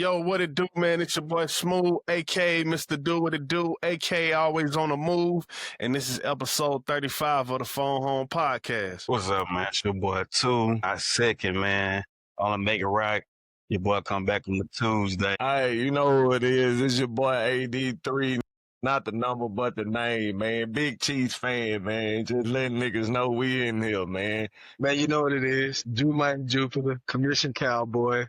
Yo, what it do, man? It's your boy Smooth, a.k.a. Mr. Do What It Do, a.k.a. Always on the Move, and this is episode 35 of the Phone Home Podcast. What's up, man? It's your boy, Two. I second, man. On Make It Right. Your boy come back on the Tuesday. Hey, you know who it is. It's your boy AD3. Not the number, but the name, man. Big Chiefs fan, man. Just letting niggas know we in here, man. Man, you know what it is. Drew Mike Jupiter, Commission Cowboy.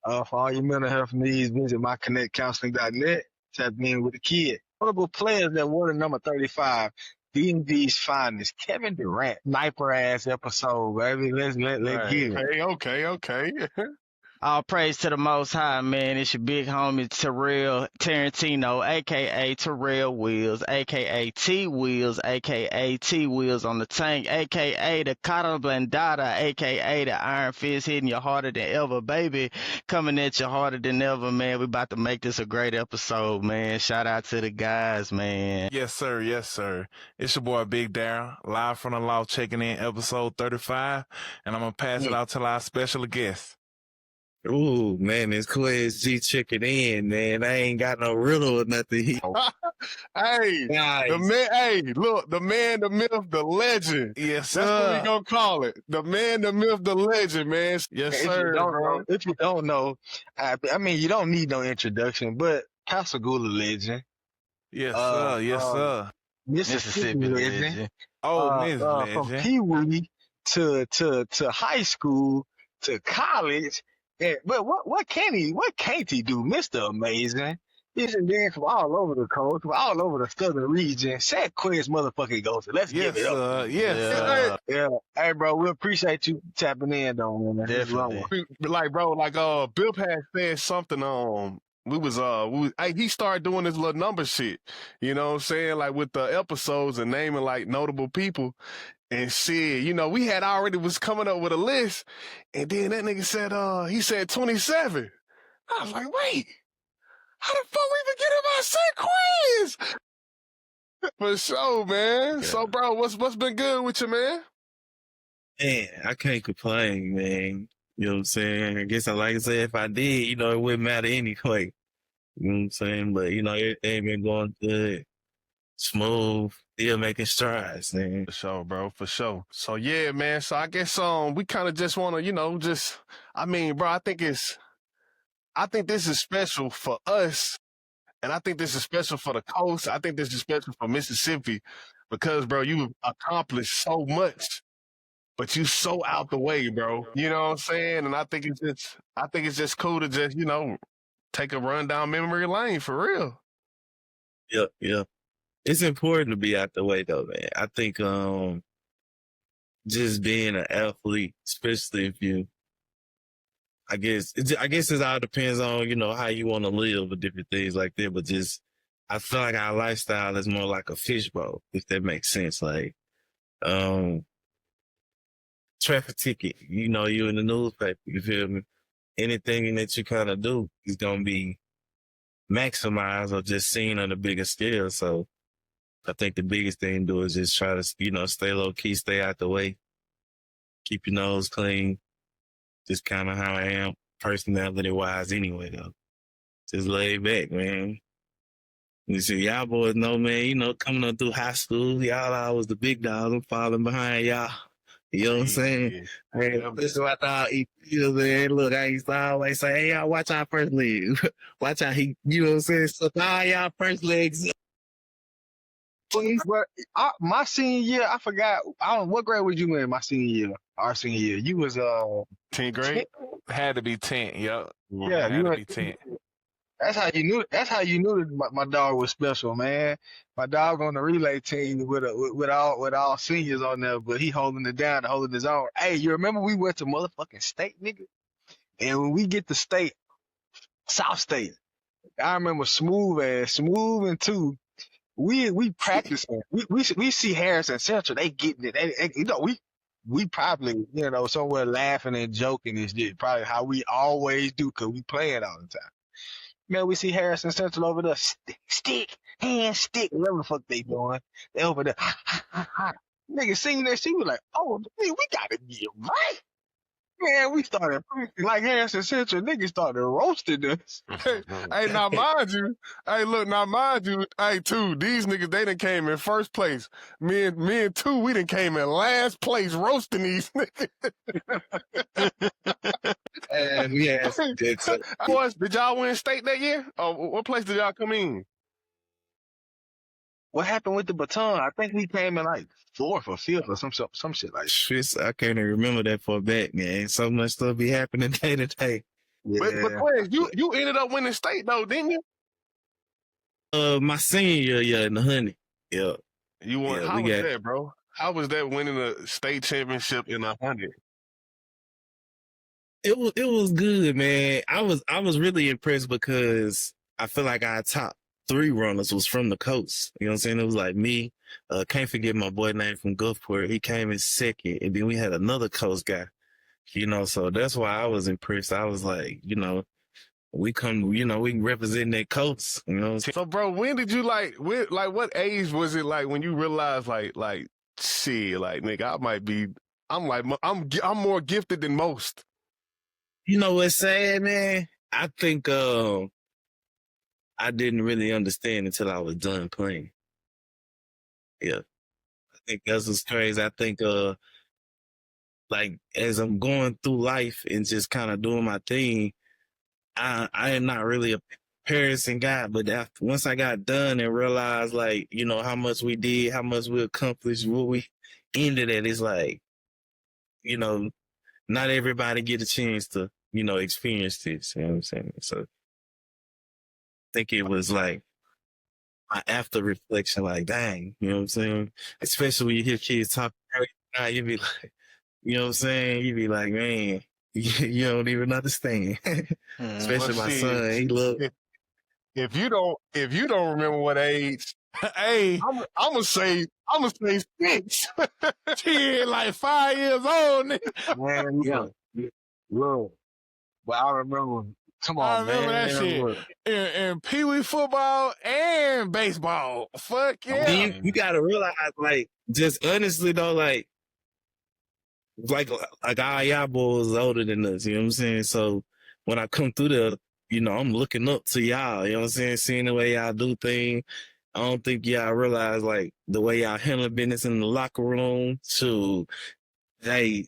For all your mental health needs, visit myconnectcounseling.net. Tap in with the kid. Notable players that wore the number 35. DMV's finest, Kevin Durant. Sniper ass episode, baby. Let's get it. Okay. All praise to the Most High, man. It's your big homie Terrell Tarantino, a.k.a. Terrell Wheels, a.k.a. T Wheels, a.k.a. T Wheels on the tank, a.k.a. the Cara Blendada, a.k.a. the Iron Fist hitting you harder than ever, baby. Coming at you harder than ever, man. We about to make this a great episode, man. Shout out to the guys, man. Yes, sir. It's your boy Big Darren, live from the law, checking in episode 35, and I'm going to pass it out to our special guest. Ooh, man, it's Quez G checking in, man. I ain't got no riddle or nothing here. Hey, Nice. the man, the myth, the legend. Yes, sir. That's what we gonna call it. The man, the myth, the legend, man. Yes, sir, bro. If you don't know, I mean, you don't need no introduction, but Pascagoula legend. Yes, sir. Mississippi legend. Oh, Miss From legend. Pee-wee to high school to college. Yeah, but what can't he do, Mr. Amazing? He's been from all over the coast, from all over the southern region. Senquez motherfucking Golson. Let's give it up. Yes. Yeah. Hey, bro, we appreciate you tapping in, though, man. Definitely. Bill Pax said something he started doing this little number shit, you know what I'm saying, like with the episodes and naming like notable people and shit. You know, we had already was coming up with a list, and then that nigga said he said 27. I was like, wait, how the fuck we even get in my Senquez? For sure, man. Yeah. So, bro, what's been good with you, man? Man, I can't complain, man. You know what I'm saying? I guess like I said, if I did, it wouldn't matter anyway. You know what I'm saying? But, everything been going good, smooth, still making strides, man. For sure, bro. For sure. So, yeah, man. So, I guess we kind of just want to, bro, I think this is special for us, and I think this is special for the coast. I think this is special for Mississippi because, bro, you accomplished so much, but you so out the way, bro. You know what I'm saying? And I think it's just cool to just, take a run down memory lane for real. Yeah. It's important to be out the way, though, man. I think just being an athlete, especially if I guess it all depends on, how you want to live with different things like that. But I feel like our lifestyle is more like a fishbowl, if that makes sense. Like, traffic ticket, you in the newspaper, you feel me? Anything that you kind of do is going to be maximized or just seen on a bigger scale. So I think the biggest thing to do is just try to, stay low key, stay out the way, keep your nose clean. Just kind of how I am personality wise anyway, though. Just laid back, man. You see, y'all boys know, man, coming up through high school, y'all always the big dogs. I'm falling behind y'all. You know what I'm saying? Hey, this is what I thought. Man, look, I used to always say, hey, y'all, watch our first leg. Watch out, you know what I'm saying? So all y'all first legs. My senior year, I forgot. I don't know, what grade was you in my senior year? Our senior year. You was 10th grade? Had to be 10, yep. Yeah, had to be 10. That's how you knew that my dog was special, man. My dog on the relay team with all seniors on there, but he holding it down and holding his own. Hey, you remember we went to motherfucking state, nigga? And when we get to state, South State, I remember Smooth and Two. We practicing. We see Harrison Central. They getting it. We probably somewhere laughing and joking and shit. Probably how we always do, cause we playing all the time. Man, we see Harrison Central over there, stick, whatever the fuck they doing. They over there, Nigga seen that shit, we like, oh, man, we gotta get right. Man, we started like Harrison Central. Niggas started roasting us. Hey, now mind you, hey, look, now mind you, hey, two, these niggas, they done came in first place. Me and two, we done came in last place roasting these niggas. And we had that. Boys, did y'all win state that year? Oh, what place did y'all come in? What happened with the baton? I think we came in like fourth or fifth or some shit like that. Shit, I can't even remember that for a fact, man. So much stuff be happening day to day. But Quez, you ended up winning state though, didn't you? My senior year in the honey. Yeah. You won. Yeah, How we was got- that, bro? How was that winning a state championship in 100? It was good, man. I was really impressed because I feel like our top 3 runners was from the coast. You know what I'm saying? It was like me. Can't forget my boy name from Gulfport. He came in second, and then we had another coast guy. You know, so that's why I was impressed. I was like, you know, we represent that coast. You know what I'm saying? So, bro, when did you what age was it like when you realized like shit, like nigga, I'm more gifted than most. You know what's sad, man? I think I didn't really understand until I was done playing. Yeah. I think that's what's crazy. I think like as I'm going through life and just kind of doing my thing, I am not really a comparison guy, but once I got done and realized like, you know, how much we did, how much we accomplished, what we ended at, it's like, you know, not everybody get a chance to, you know, experience this. You know what I'm saying? So I think it was like my after reflection, like, dang, you know what I'm saying? Especially when you hear kids talk, you be like, you know what I'm saying? You be like, man, you don't even understand. Especially Well, my shit, son, he love. If you don't remember what age, hey, I'm gonna say 6. Shit, like 5 years old, nigga. Man, look. But I remember. Come I on, remember man. that shit. Look. In Pee Wee football and baseball. Fuck yeah. Then you gotta realize, like, just honestly though, like all y'all boys older than us, you know what I'm saying? So when I come through there, you know, I'm looking up to y'all, you know what I'm saying? Seeing the way y'all do things. I don't think y'all realize, like, the way y'all handle business in the locker room to, hey,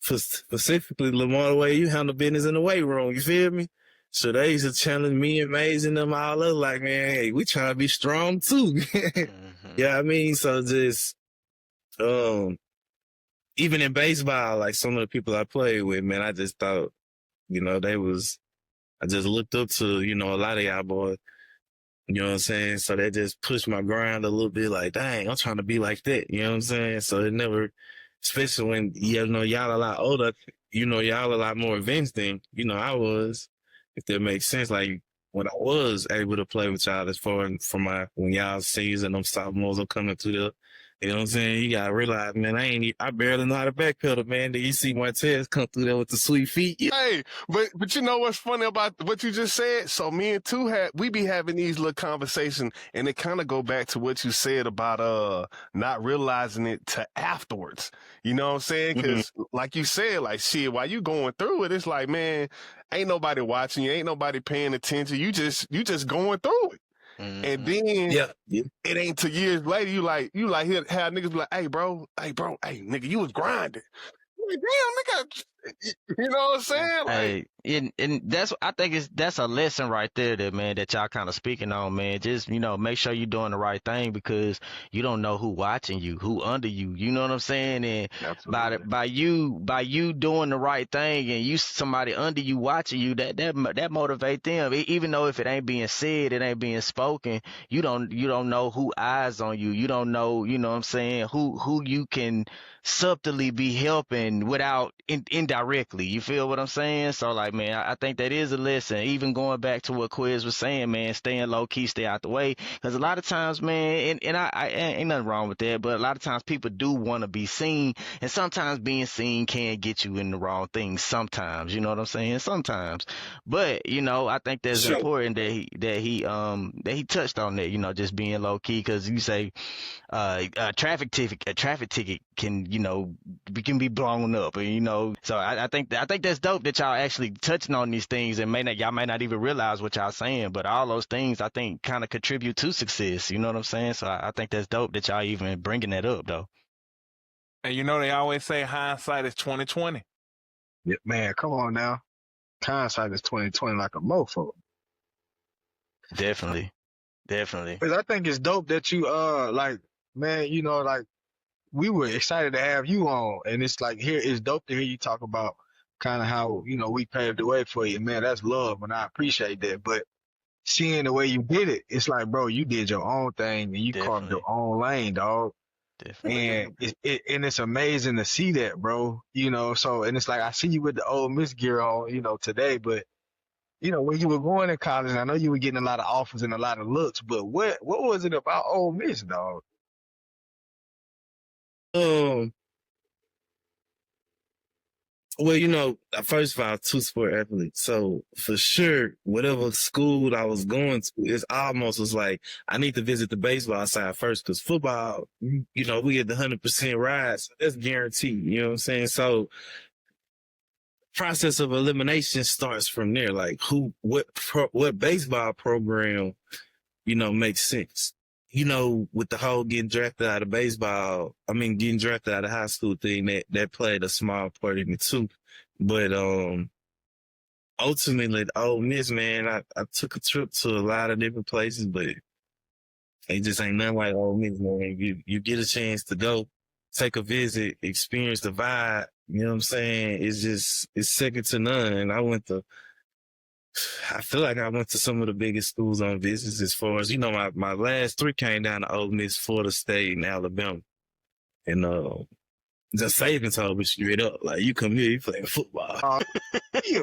specifically, Lamar, the way you handle business in the weight room, you feel me? So they used to challenge me and Maze and them all up, like, man, hey, we trying to be strong too. Yeah, what I mean? So just, even in baseball, like some of the people I played with, man, I just thought, you know, I just looked up to, you know, a lot of y'all boys. You know what I'm saying? So that just pushed my grind a little bit, like, dang, I'm trying to be like that. You know what I'm saying? So it never, especially when, you know, y'all a lot older, you know, y'all a lot more advanced than, you know, I was, if that makes sense. Like, when I was able to play with y'all as far as when y'all seniors and them sophomores are coming to the, you know what I'm saying? You gotta realize, man, I barely know how to backpedal, man. Then you see Martez come through there with the sweet feet. Yeah. Hey, but you know what's funny about what you just said? So me and two we be having these little conversations, and it kind of go back to what you said about not realizing it to afterwards. You know what I'm saying? Because like you said, like shit, while you going through it, it's like, man, ain't nobody watching you, ain't nobody paying attention. You just going through it. And then it ain't till years later you hear how niggas be like, hey bro, hey nigga, you was grinding. Like, damn nigga, you know what I'm saying? Like, Hey, and I think that's a lesson right there that y'all kind of speaking on, man. Just, you know, make sure you're doing the right thing because you don't know who watching you, who under you. You know what I'm saying? And by you doing the right thing and you somebody under you watching you, that motivate them. Even though if it ain't being said, it ain't being spoken, you don't know who eyes on you. You don't know, you know what I'm saying, who you can subtly be helping without indirectly. You feel what I'm saying? So like, man, I think that is a lesson. Even going back to what Quiz was saying, man, staying low key, stay out the way. Because a lot of times, man, and I ain't nothing wrong with that, but a lot of times people do want to be seen, and sometimes being seen can get you in the wrong things. Sometimes, you know what I'm saying? Sometimes, but you know, I think that's important that he touched on that. You know, just being low key, because you say a traffic ticket can, you know, can be blown up, and you know, so I think that's dope that y'all actually touching on these things, and y'all may not even realize what y'all saying, but all those things I think kind of contribute to success. You know what I'm saying? So I think that's dope that y'all even bringing that up though. And you know they always say hindsight is 20/20. Yeah, man, come on now. Hindsight is 20/20 like a mofo. Definitely. Because I think it's dope that you like, man, you know, like we were excited to have you on, and it's like here it's dope to hear you talk about kind of how, you know, we paved the way for you. Man, that's love, and I appreciate that. But seeing the way you did it, it's like, bro, you did your own thing and you carved your own lane, dog. Definitely. And it's amazing to see that, bro. You know, so and it's like I see you with the Ole Miss gear on, you know, today, but you know, when you were going to college, I know you were getting a lot of offers and a lot of looks, but what was it about Ole Miss, dog? Well, you know, first of all, two-sport athlete. So for sure, whatever school I was going to, it's almost was like, I need to visit the baseball side first because football, you know, we get the 100% ride. So that's guaranteed. You know what I'm saying? So process of elimination starts from there. Like what baseball program, you know, makes sense. You know, with the whole getting drafted out of getting drafted out of high school thing, that played a small part in it too. But ultimately, Ole Miss, man, I took a trip to a lot of different places, but it just ain't nothing like Ole Miss, man. You get a chance to go, take a visit, experience the vibe. You know what I'm saying? It's second to none. And I feel like I went to some of the biggest schools on visits as far as, you know, my last three came down to Ole Miss, Florida State, and Alabama. And just Saban told me straight up, like, you come here, you playing football. Yeah.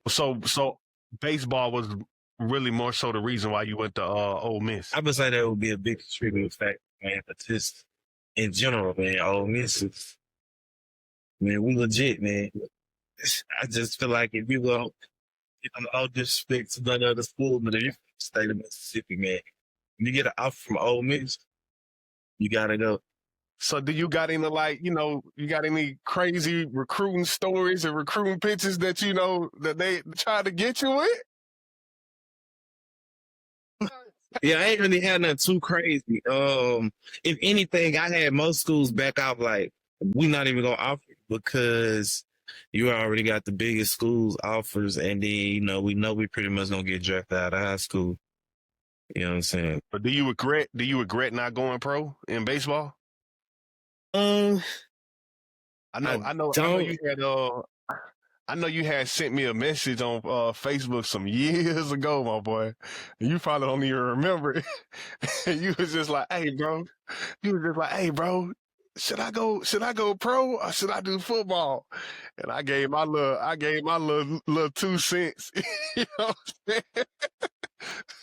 So baseball was really more so the reason why you went to Ole Miss. I would say that would be a big contributing factor, man, but just in general, man, Ole Miss is, man, we legit, man. I just feel like if you go, you know, all disrespect to none other school, but if you're from the state of Mississippi, man, when you get an offer from Ole Miss, you gotta go. So do you got any, like, you know, you got any crazy recruiting stories and recruiting pitches that, you know, that they tried to get you with? Yeah, I ain't really had nothing too crazy. If anything, I had most schools back out like, we not even gonna offer it because you already got the biggest schools offers, and then, you know we pretty much gonna get drafted out of high school. You know what I'm saying? But do you regret not going pro in baseball? I know you had sent me a message on Facebook some years ago, my boy. You probably don't even remember it. You was just like, hey, bro. Should I go pro or should I do football? And I gave my little 2 cents. You know what I'm saying?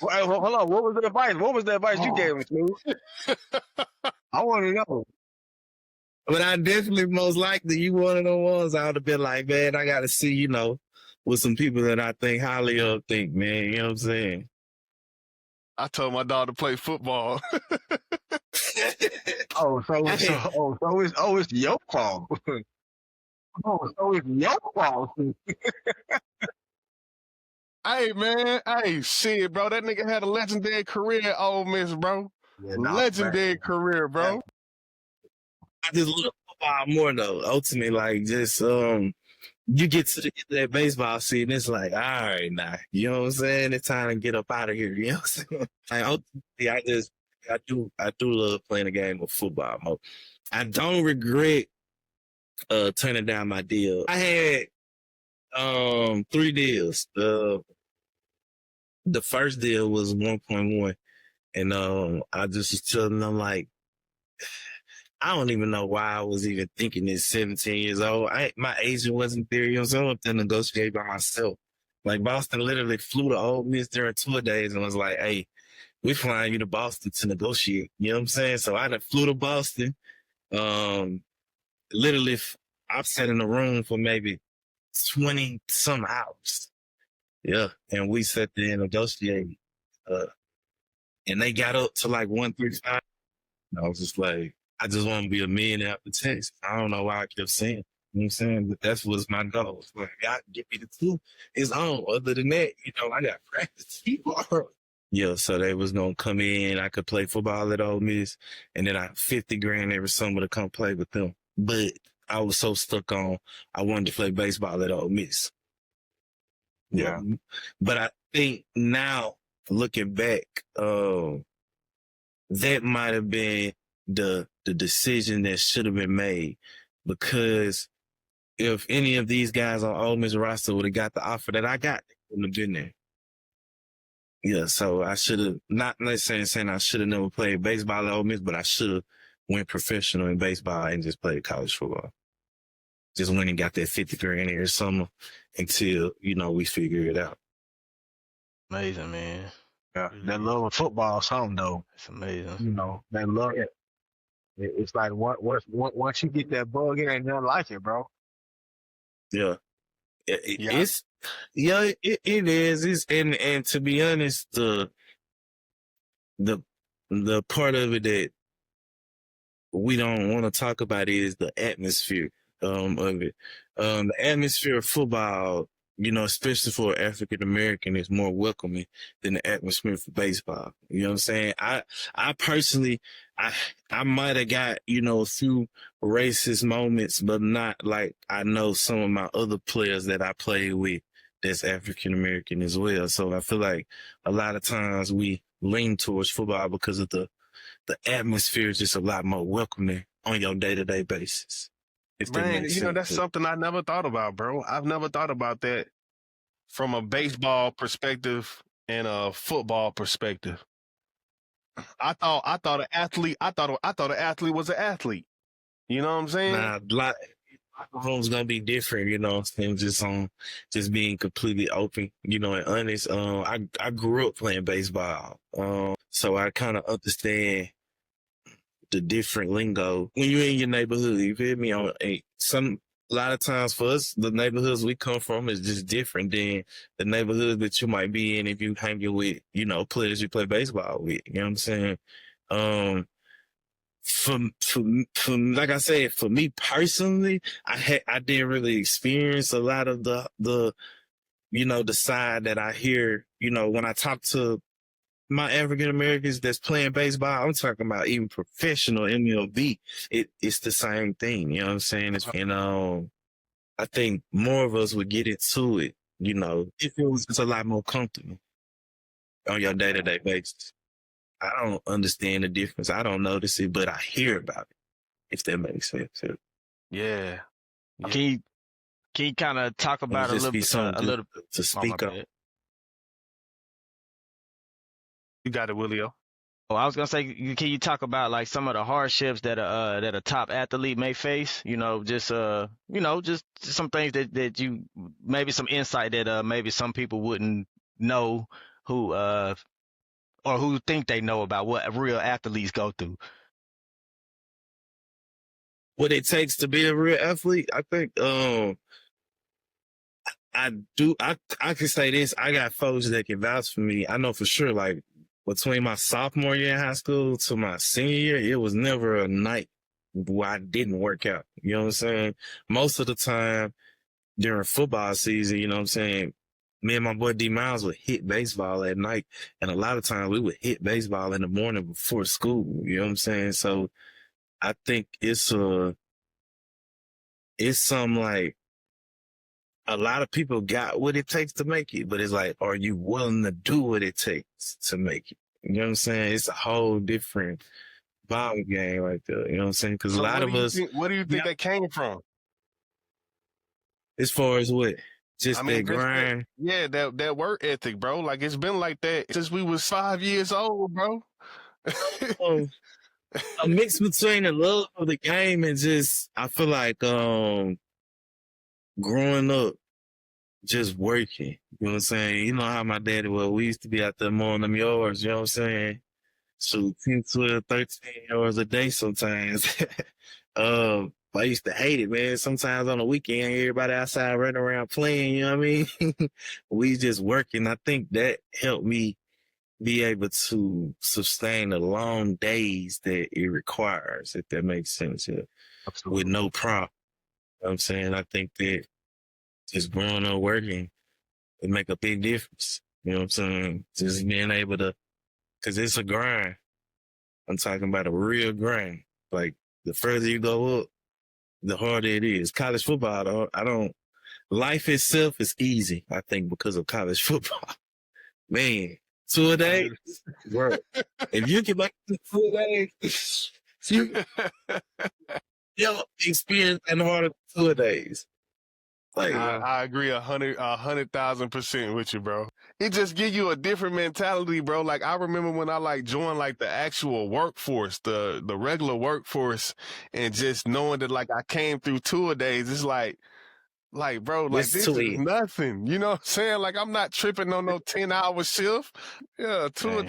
Well, hold on. What was the advice? What was the advice you gave me, Smooth? I want to know. But I definitely, most likely, you one of the ones I would have been like, man, I got to see, you know, with some people that I think highly of, man. You know what I'm saying? I told my dog to play football. It's your fault. So it's your fault. Hey, man. Hey, shit, bro. That nigga had a legendary career at Ole Miss, bro. Yeah, Legendary career, bro. I just love football more, though. Ultimately, like, just, you get to the end of that baseball season, it's like, all right, now. You know what I'm saying? It's time to get up out of here. You know what I'm saying? Like, ultimately, I do love playing a game of football. I don't regret turning down my deal. I had 3 deals. The first deal was 1.1, and I just was telling them, like, I don't even know why I was even thinking this 17 years old. My agent wasn't there, you know what I'm saying? I negotiate by myself. Like, Boston literally flew to Ole Miss during tour days and was like, hey, we're flying you to Boston to negotiate. You know what I'm saying? So I flew to Boston. Literally, I've sat in the room for maybe 20 some hours. Yeah. And we sat there and negotiated. And they got up to like 135. I was just like, I just want to be a millionaire after Texas. I don't know why I kept saying it. You know what I'm saying? But that's what's my goal. It's like, y'all get me the two. It's on. Other than that, I got practice tomorrow. Yeah, so they was going to come in. I could play football at Ole Miss. And then I $50,000 every summer to come play with them. But I was so stuck on, I wanted to play baseball at Ole Miss. Yeah. But I think now, looking back, that might have been the decision that should have been made, because if any of these guys on Ole Miss roster would have got the offer that I got, they wouldn't have been there. Yeah, so I should have, not necessarily saying I should have never played baseball at Ole Miss, but I should have went professional in baseball and just played college football. Just went and got that $50,000 every summer until, we figure it out. Amazing, man. Yeah, that love of football is something though. It's amazing. That love. It's like once you get that bug, it ain't nothing like it, bro. Yeah. Yeah. It's, it is. It's, and to be honest, the part of it that we don't want to talk about is the atmosphere of it. The atmosphere of football, especially for African American, is more welcoming than the atmosphere for baseball. You know what I'm saying? I personally, I might have got, a few racist moments, but not like I know some of my other players that I played with that's African American as well. So I feel like a lot of times we lean towards football because of the atmosphere is just a lot more welcoming on your day-to-day basis. Man, that's something I never thought about, bro. I've never thought about that from a baseball perspective and a football perspective. I thought an athlete was an athlete. You know what I'm saying? Nah, like home's gonna be different, and just being completely open, and honest. I grew up playing baseball. So I kind of understand the different lingo when you're in your neighborhood. You feel me? A lot of times for us, the neighborhoods we come from is just different than the neighborhood that you might be in if you hanging with, players you play baseball with. You know what I'm saying? For like I said, for me personally, I didn't really experience a lot of the side that I hear, when I talk to my African Americans that's playing baseball. I'm talking about even professional MLB. It's the same thing. You know what I'm saying? I think more of us would get into it, if it was just a lot more comfortable on your day-to-day basis. I don't understand the difference. I don't notice it, but I hear about it, if that makes sense. Yeah. Can you kind of talk about a little bit to speak up? You got it, Willio. Oh, I was gonna say, can you talk about like some of the hardships that a top athlete may face? Just some things that you, maybe some insight that maybe some people wouldn't know who or who think they know about what real athletes go through. What it takes to be a real athlete, I think. I can say this. I got folks that can vouch for me. I know for sure, like, between my sophomore year in high school to my senior year, it was never a night where I didn't work out. You know what I'm saying? Most of the time during football season, you know what I'm saying, me and my boy D Miles would hit baseball at night. And a lot of times we would hit baseball in the morning before school. You know what I'm saying? So I think it's something like, a lot of people got what it takes to make it, but it's like, are you willing to do what it takes to make it? You know what I'm saying? It's a whole different ball game right there. You know what I'm saying? Because a lot of us. What do you think that came from? As far as what? Just that grind? Yeah, that work ethic, bro. Like, it's been like that since we was 5 years old, bro. A mix between the love of the game and just, I feel like, growing up, just working, you know what I'm saying? You know how my daddy was. We used to be out there mowing them yards, you know what I'm saying? So 10, 12, 13 yards a day sometimes. I used to hate it, man. Sometimes on the weekend, everybody outside running around playing, you know what I mean? We just working. I think that helped me be able to sustain the long days that it requires, if that makes sense, with Absolutely. no prop. You know what I'm saying? I think that just growing up working, it make a big difference. You know what I'm saying? Just being able to, because it's a grind. I'm talking about a real grind. Like, the further you go up, the harder it is. College football, life itself is easy, I think, because of college football. Man, 2 a day, bro. If you can make 2 a day, you'll experience and harder 2 a days. Like, I agree 100,000% with you, bro. It just give you a different mentality, bro. Like, I remember when I like joined like the actual workforce, the regular workforce, and just knowing that like I came through 2 a days, it's like, bro, like what's this to is it? nothing. You know what I'm saying? Like, I'm not tripping on no 10-hour shift. Yeah, 2 a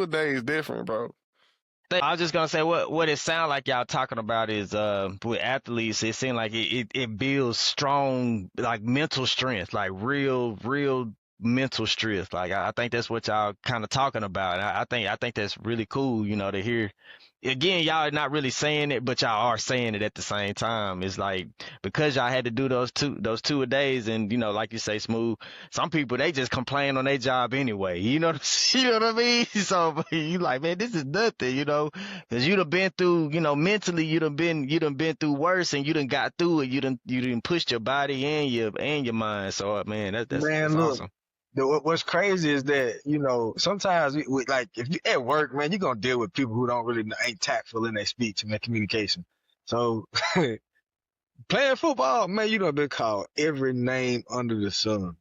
days different, bro. I was just gonna say what it sounds like y'all talking about is with athletes, it seems like it builds strong like mental strength, like real mental strength. Like I think that's what y'all kind of talking about. I think that's really cool, to hear. Again, y'all are not really saying it, but y'all are saying it at the same time. It's like because y'all had to do those two a days, and like you say, Smooth. Some people they just complain on their job anyway. You know, you know what I mean? So you like, man, this is nothing, because you done been through, mentally, you done been through worse, and you done got through it. You done pushed your body and your mind. So man, that's Look, awesome. what's crazy is that, sometimes like if you at work, man, you're going to deal with people who don't really ain't tactful in their speech and their communication. So playing football, man, you done been called every name under the sun.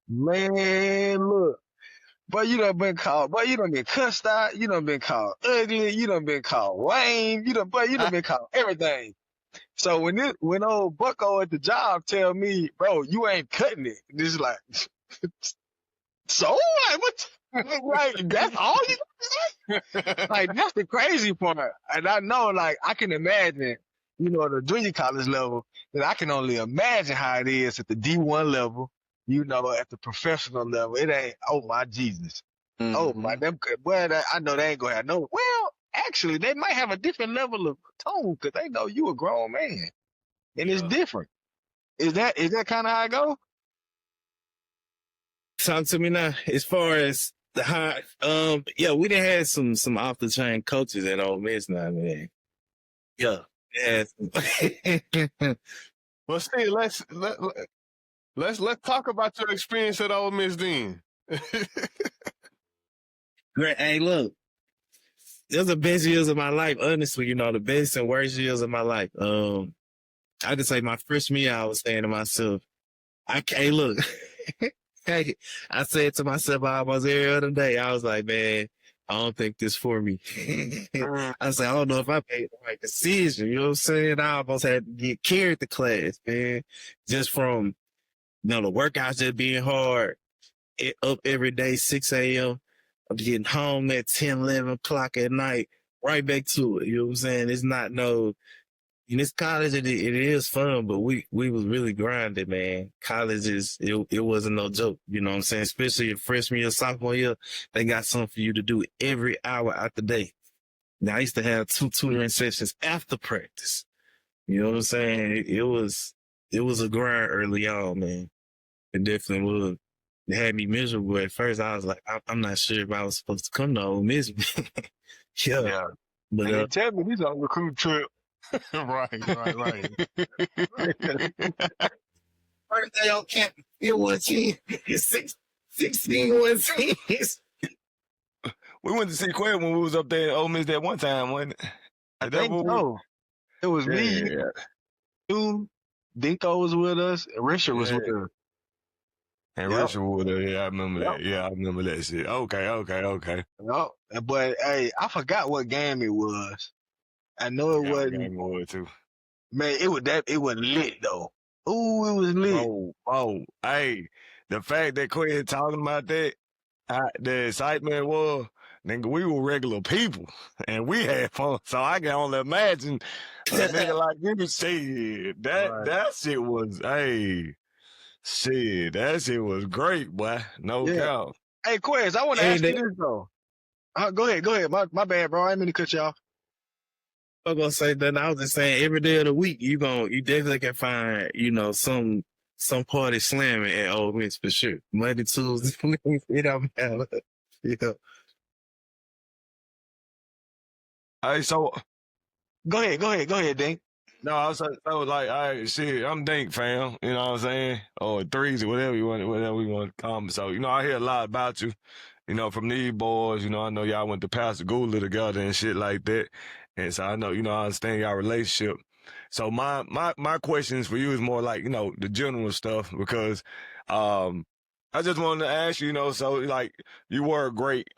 Man, look, but you done been called, but you done been cussed out, you done been called ugly, you done been called lame, you done been called everything. So when old Bucko at the job tell me, bro, you ain't cutting it, this is like, so like what? Like that's all you like. That's the crazy part, and I know like I can imagine, the junior college level, that I can only imagine how it is at the D1 level, at the professional level. It ain't. Oh my Jesus. Mm-hmm. Oh my them. Well, I know they ain't gonna have no. Well, actually, they might have a different level of tone because they know you a grown man, and it's different. Is that kind of how it go? Talk to me now. As far as the high, we done had some off the chain coaches at Ole Miss now, man. Yeah. Well, see, let's talk about your experience at Ole Miss then. Great. Hey, look, those are the best years of my life. Honestly, the best and worst years of my life. I just say my freshman year, I was saying to myself, look. Hey, I said to myself almost every other day, I was like, man, I don't think this for me. I said, I don't know if I made the right decision. You know what I'm saying? I almost had to get carried to class, man. Just from, the workouts just being hard, up every day, 6 a.m. I'm getting home at 10, 11 o'clock at night, right back to it. You know what I'm saying? It's not in this college, it is fun, but we was really grinding, man. College it wasn't no joke. You know what I'm saying? Especially your freshman year, sophomore year, they got something for you to do every hour out the day. Now, I used to have 2 tutoring sessions after practice. You know what I'm saying? It was a grind early on, man. It definitely was. It had me miserable at first. I was like, I'm not sure if I was supposed to come to Ole Miss. yeah. But they tell me he's on a recruit trip. right. First day on campus, it was 16 was We went to Senquez when we was up there at Ole Miss that one time, wasn't it? I think so. It was me, you, Dinko was with us, and Richard was with us. And Richard was there. Yeah, I remember that. Yeah, I remember that shit. Okay. No, but hey, I forgot what game it was. I know it wasn't. Game was too. Man, it was lit though. Ooh, it was lit. Oh, hey, the fact that Quinn talking about that, the excitement was, nigga, we were regular people and we had fun. So I can only imagine a nigga like you said that shit was, hey, shit, that shit was great, boy. No doubt. Hey, Quez, I want to Hey, ask you this though. Go ahead. My bad, bro. I didn't mean to cut you off. I'm gonna say that. I was just saying, every day of the week, you definitely can find, some party slamming at Ole Miss for sure. Monday, Tuesday, it don't matter. Yeah. Hey, so Go ahead, Dink. no, I was like, all right, shit, I'm Dink, fam. You know what I'm saying? Or threes or whatever you want to call me. So, I hear a lot about you, from these boys. I know y'all went to Pastor Gula together and shit like that. And so I know, I understand y'all relationship. So my questions for you is more like, the general stuff because I just wanted to ask you, so like you were a great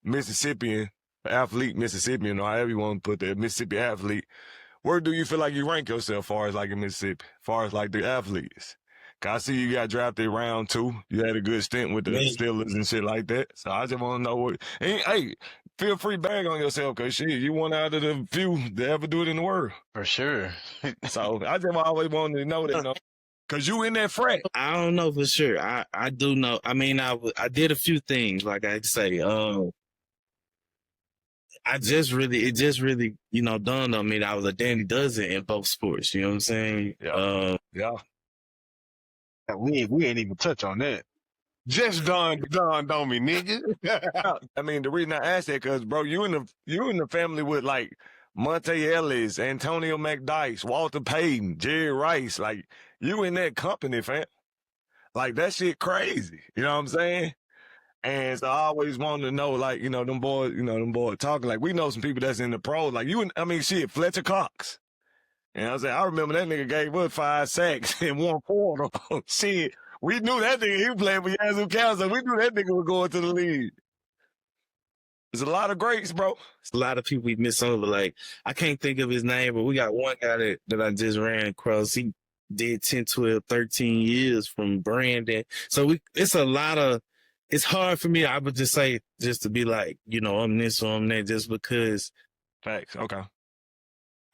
Mississippian athlete, Mississippian, or however you want to put that, Mississippi athlete. Where do you feel like you rank yourself far as like in Mississippi, far as like the athletes? 'Cause I see you got drafted round 2. You had a good stint with the Steelers and shit like that. So I just want to know hey, feel free bag on yourself because shit, you one out of the few that ever do it in the world. For sure. So I just always wanted to know that, because you in that frat. I don't know for sure. I do know. I mean, I did a few things, like I say. It just really, dawned on me that I was a Danny Dozen in both sports. You know what I'm saying? Yeah. We ain't even touch on that. Just dawned on me, nigga. I mean, the reason I asked that, because, bro, you in the family with, like, Monte Ellis, Antonio McDyess, Walter Payton, Jerry Rice. Like, you in that company, fam. Like, that shit crazy. You know what I'm saying? And so I always wanted to know, like, them boys talking. Like, we know some people that's in the pros. Like, shit, Fletcher Cox. You know what I'm saying? I remember that nigga gave us 5 sacks in 1 quarter. Shit. We knew that nigga, he was playing for Yazoo County, so we knew that nigga was going to the league. There's a lot of greats, bro. There's a lot of people we miss over. Like, I can't think of his name, but we got one guy that I just ran across. He did 10, 12, 13 years from Brandon. So it's hard for me. I would just say, just to be like, I'm this or I'm that, just because. Facts. Okay.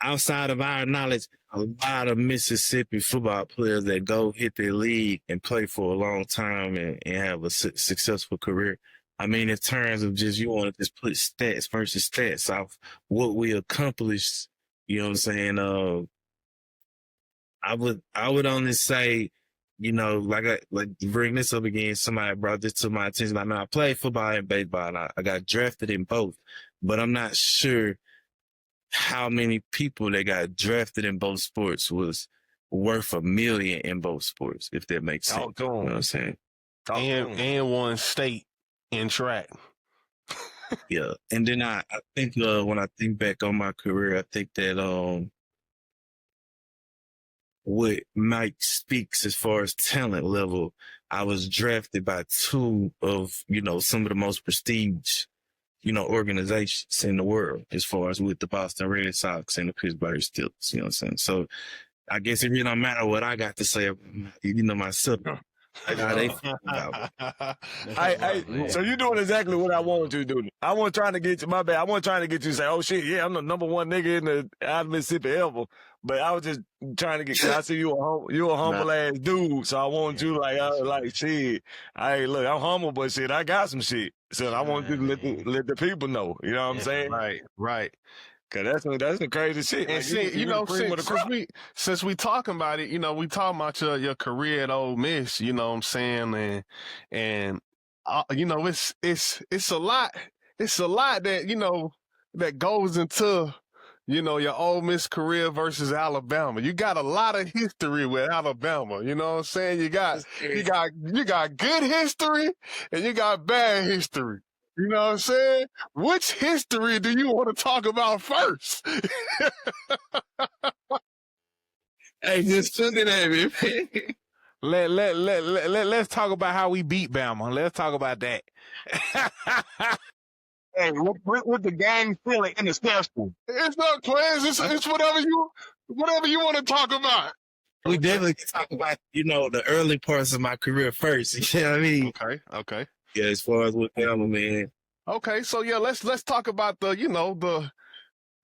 Outside of our knowledge, a lot of Mississippi football players that go hit their league and play for a long time and have a successful career. I mean, in terms of just, you want to just put stats versus stats off what we accomplished, you know what I'm saying? I would only say, like bring this up again, somebody brought this to my attention. I know I played football and baseball, and I got drafted in both, but I'm not sure how many people that got drafted in both sports was worth $1 million in both sports, if that makes sense. You know what I'm saying? And one state in track. Yeah. And then I think when I think back on my career, I think that what Mike speaks as far as talent level, I was drafted by 2 of, some of the most prestige organizations in the world, as far as with the Boston Red Sox and the Pittsburgh Steelers, you know what I'm saying? So I guess it really don't matter what I got to say, myself. Like how they feel about me. So you doing exactly what I wanted you to do. I wasn't trying to get you, my bad. I wasn't trying to get you to say, oh shit, yeah, I'm the number 1 nigga out of Mississippi ever. But I was just trying to get, cause I see you a humble ass dude. So I want you like shit. Look, I'm humble, but shit, I got some shit. So I want you to let the people know. You know what I'm saying? Right. Cause that's the crazy shit. And see, since we talking about it, we talking about your career at Ole Miss, you know what I'm saying? And it's a lot that, that goes into, your Ole Miss career versus Alabama. You got a lot of history with Alabama. You know what I'm saying? You got good history and you got bad history. You know what I'm saying? Which history do you want to talk about first? Hey, just looking at me. Let's talk about how we beat Bama. Let's talk about that. Hey, with the gang feeling in the schedule. It's not plans. It's whatever you want to talk about. We definitely can talk about, the early parts of my career first. You know what I mean? Okay. Yeah, as far as with Bama, man. Okay, so yeah, let's talk about the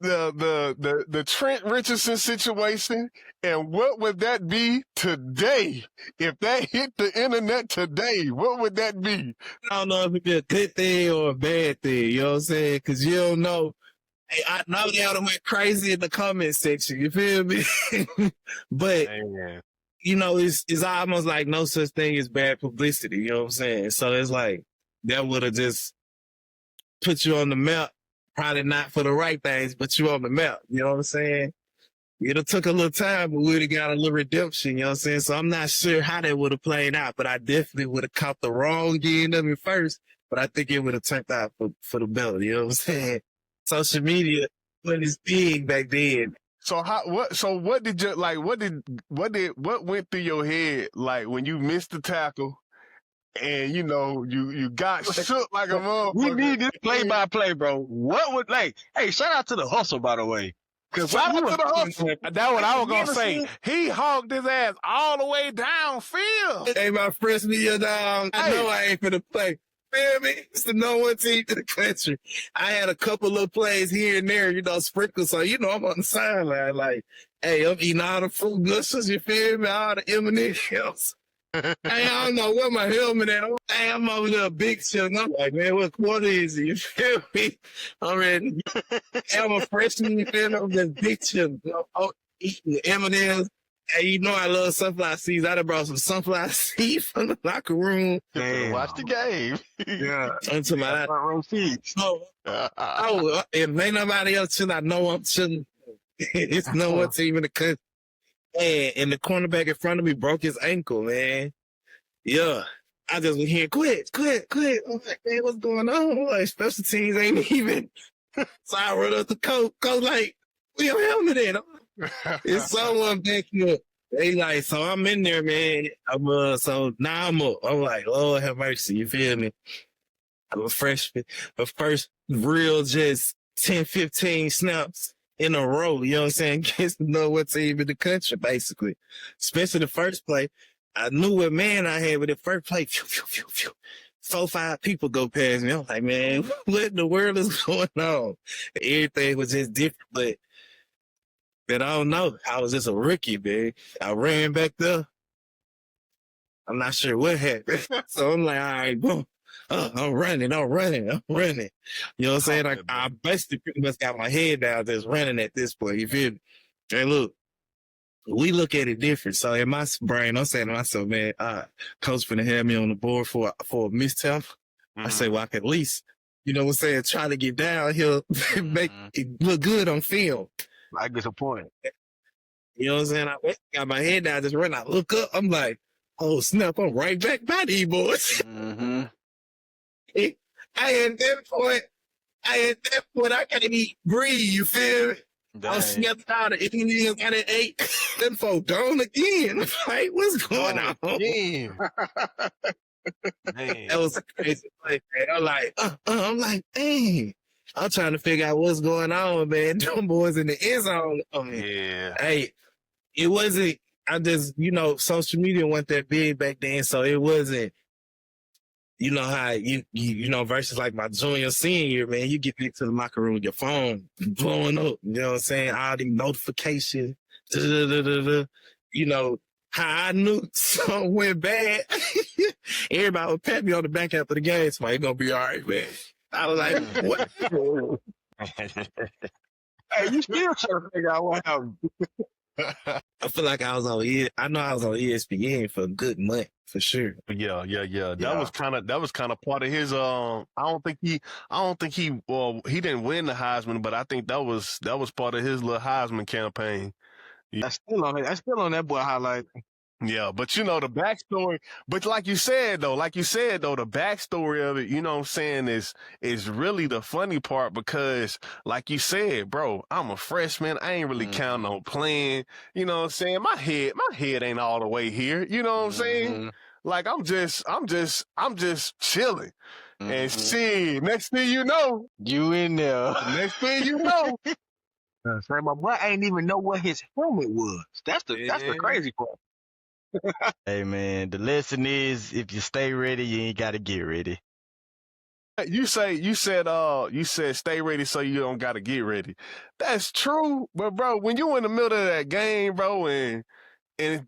the Trent Richardson situation, and what would that be today? If that hit the internet today, what would that be? I don't know if it'd be a good thing or a bad thing, you know what I'm saying? Because you don't know. Hey, I know they all went crazy in the comment section, you feel me? But, Man. you know, it's almost like no such thing as bad publicity, you know what I'm saying? So it's like, that would have just put you on the map. Probably not for the right things, but you on the map, you know what I'm saying? It took a little time, but we would have got a little redemption, you know what I'm saying? So I'm not sure how that would have played out, but I definitely would have caught the wrong end of it first, but I think it would have turned out for the better, you know what I'm saying? Social media wasn't as big back then. So what did you like? What went through your head like when you missed the tackle, and you know you got shook like a motherfucker? We need this play-by-play, bro. What would hey, shout out to the hustle, by the way. Shout out to the hustle. That's what I was gonna say. He hogged his ass all the way downfield. Hey, my freshman year, dog, I know I ain't finna play. Feel me? It's the no one team in the country. I had a couple of plays here and there, you know, sprinkled. So, you know, I'm on the sideline like, hey, I'm eating all the fruit gushers, you feel me? All the M&M's. Hey, I don't know where my helmet at. Hey, I'm over there, big shit. I'm like, man, what quarter is it? You feel me? I'm ready. I'm a freshman, you feel me? I'm just big shit. I'm eating the M&M's. Hey, you know I love sunflower seeds. I done brought some sunflower seeds from the locker room. Damn. Watch the game. Yeah. Until my front row seats. Oh, if ain't nobody else chilling, I know I'm chilling. It's no one team in the country. And the cornerback in front of me broke his ankle, man. Yeah. I just was hearing, quit. I'm like, man, what's going on? I'm like, special teams ain't even. So I run up the coach. Coach like, where your helmet at? It's someone back here. They like, so I'm in there, man. So now I'm up. I'm like, Lord have mercy. You feel me? I'm a freshman. But first real just 10, 15 snaps in a row. You know what I'm saying? Against no one team in the country, basically. Especially the first play. I knew what man I had with the first play. Phew, phew, phew, phew. 4, 5 people go past me. I'm like, man, what in the world is going on? Everything was just different, but I don't know. I was just a rookie, man. I ran back there. I'm not sure what happened. So I'm like, all right, boom. I'm running. You know what I'm saying? I basically pretty much got my head down just running at this point. You feel me? Hey, look, we look at it different. So in my brain, I'm saying to myself, man, coach finna have me on the board for a mistake. I say, well, I can at least, you know what I'm saying, try to get down here, make it look good on film. I get a point. You know what I'm saying? I got my head down, just running. I look up. I'm like, oh, snap. I'm right back by these boys. Mm-hmm. At that point, I can't even breathe. You feel me? Dang. I'm snapped out of Indians got an 8. Them folk gone again. Like, what's going on? Damn. That was a crazy play, man. I'm like, dang. I'm trying to figure out what's going on, man. Them boys in the end zone. Yeah. Hey, it wasn't, I just, you know, social media wasn't that big back then, so it wasn't, you know how, you know, versus like my junior, senior year, man, you get into the locker room with your phone blowing up, you know what I'm saying? All these notifications, you know, how I knew something went bad. Everybody would pat me on the back after the game, so it's gonna be all right, man. I was like, what? Hey, you still trying to figure out what happened. I feel like I was on ESPN for a good month, for sure. Yeah. That was kind of part of his. I don't think he he didn't win the Heisman, but I think that was part of his little Heisman campaign. That's still on it. That's still on that boy highlight. Yeah, but you know the backstory. But like you said though, the backstory of it, you know what I'm saying, is really the funny part because, like you said, bro, I'm a freshman. I ain't really counting on playing. You know what I'm saying? My head ain't all the way here. You know what I'm saying? Like I'm just chilling. And see, next thing you know, You in there. next thing you know, Say my boy ain't even know what his helmet was. That's the crazy part. Hey man, the lesson is if you stay ready, you ain't gotta get ready. You said stay ready so you don't gotta get ready. That's true, but bro, when you in the middle of that game, bro, and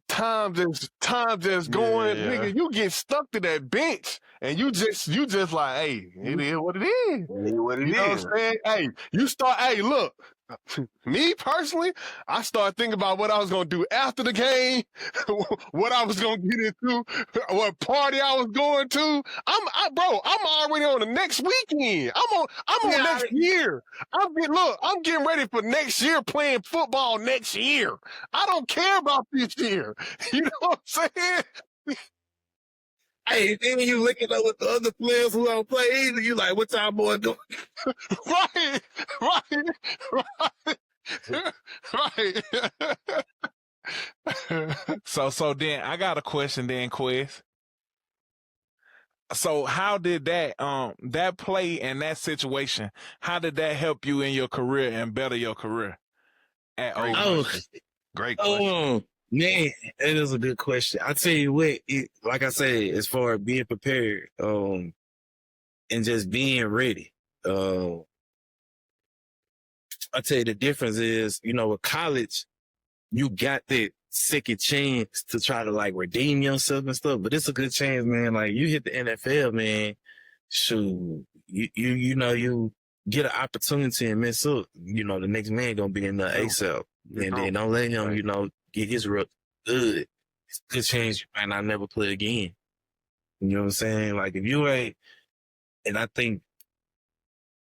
time just going, Yeah. nigga, you get stuck to that bench and you just like, hey, it is what it is. It is what it You know what is. I'm saying? Hey, look, me personally, I started thinking about what I was gonna do after the game, what I was gonna get into, what party I was going to. I'm already on the next weekend. I'm on next year. I'm getting ready for next year, playing football next year. I don't care about this year. You know what I'm saying? Hey, then you looking up with the other players who don't play either. You like, what y'all boy doing? Right, right. So then I got a question then, Quiz. So how did that play and that situation, how did that help you in your career and better your career at Ole Miss? Great question. Man, that is a good question. I tell you what, like I said, as far as being prepared, and just being ready, I tell you the difference is, with college, you got that second chance to try to like redeem yourself and stuff, but it's a good chance, man. Like you hit the NFL, man, shoot, you get an opportunity and mess up, the next man gonna be in the ASAP. And then don't let him, get his rep good. It's a good chance you might not never play again. You know what I'm saying? Like if you ain't, and I think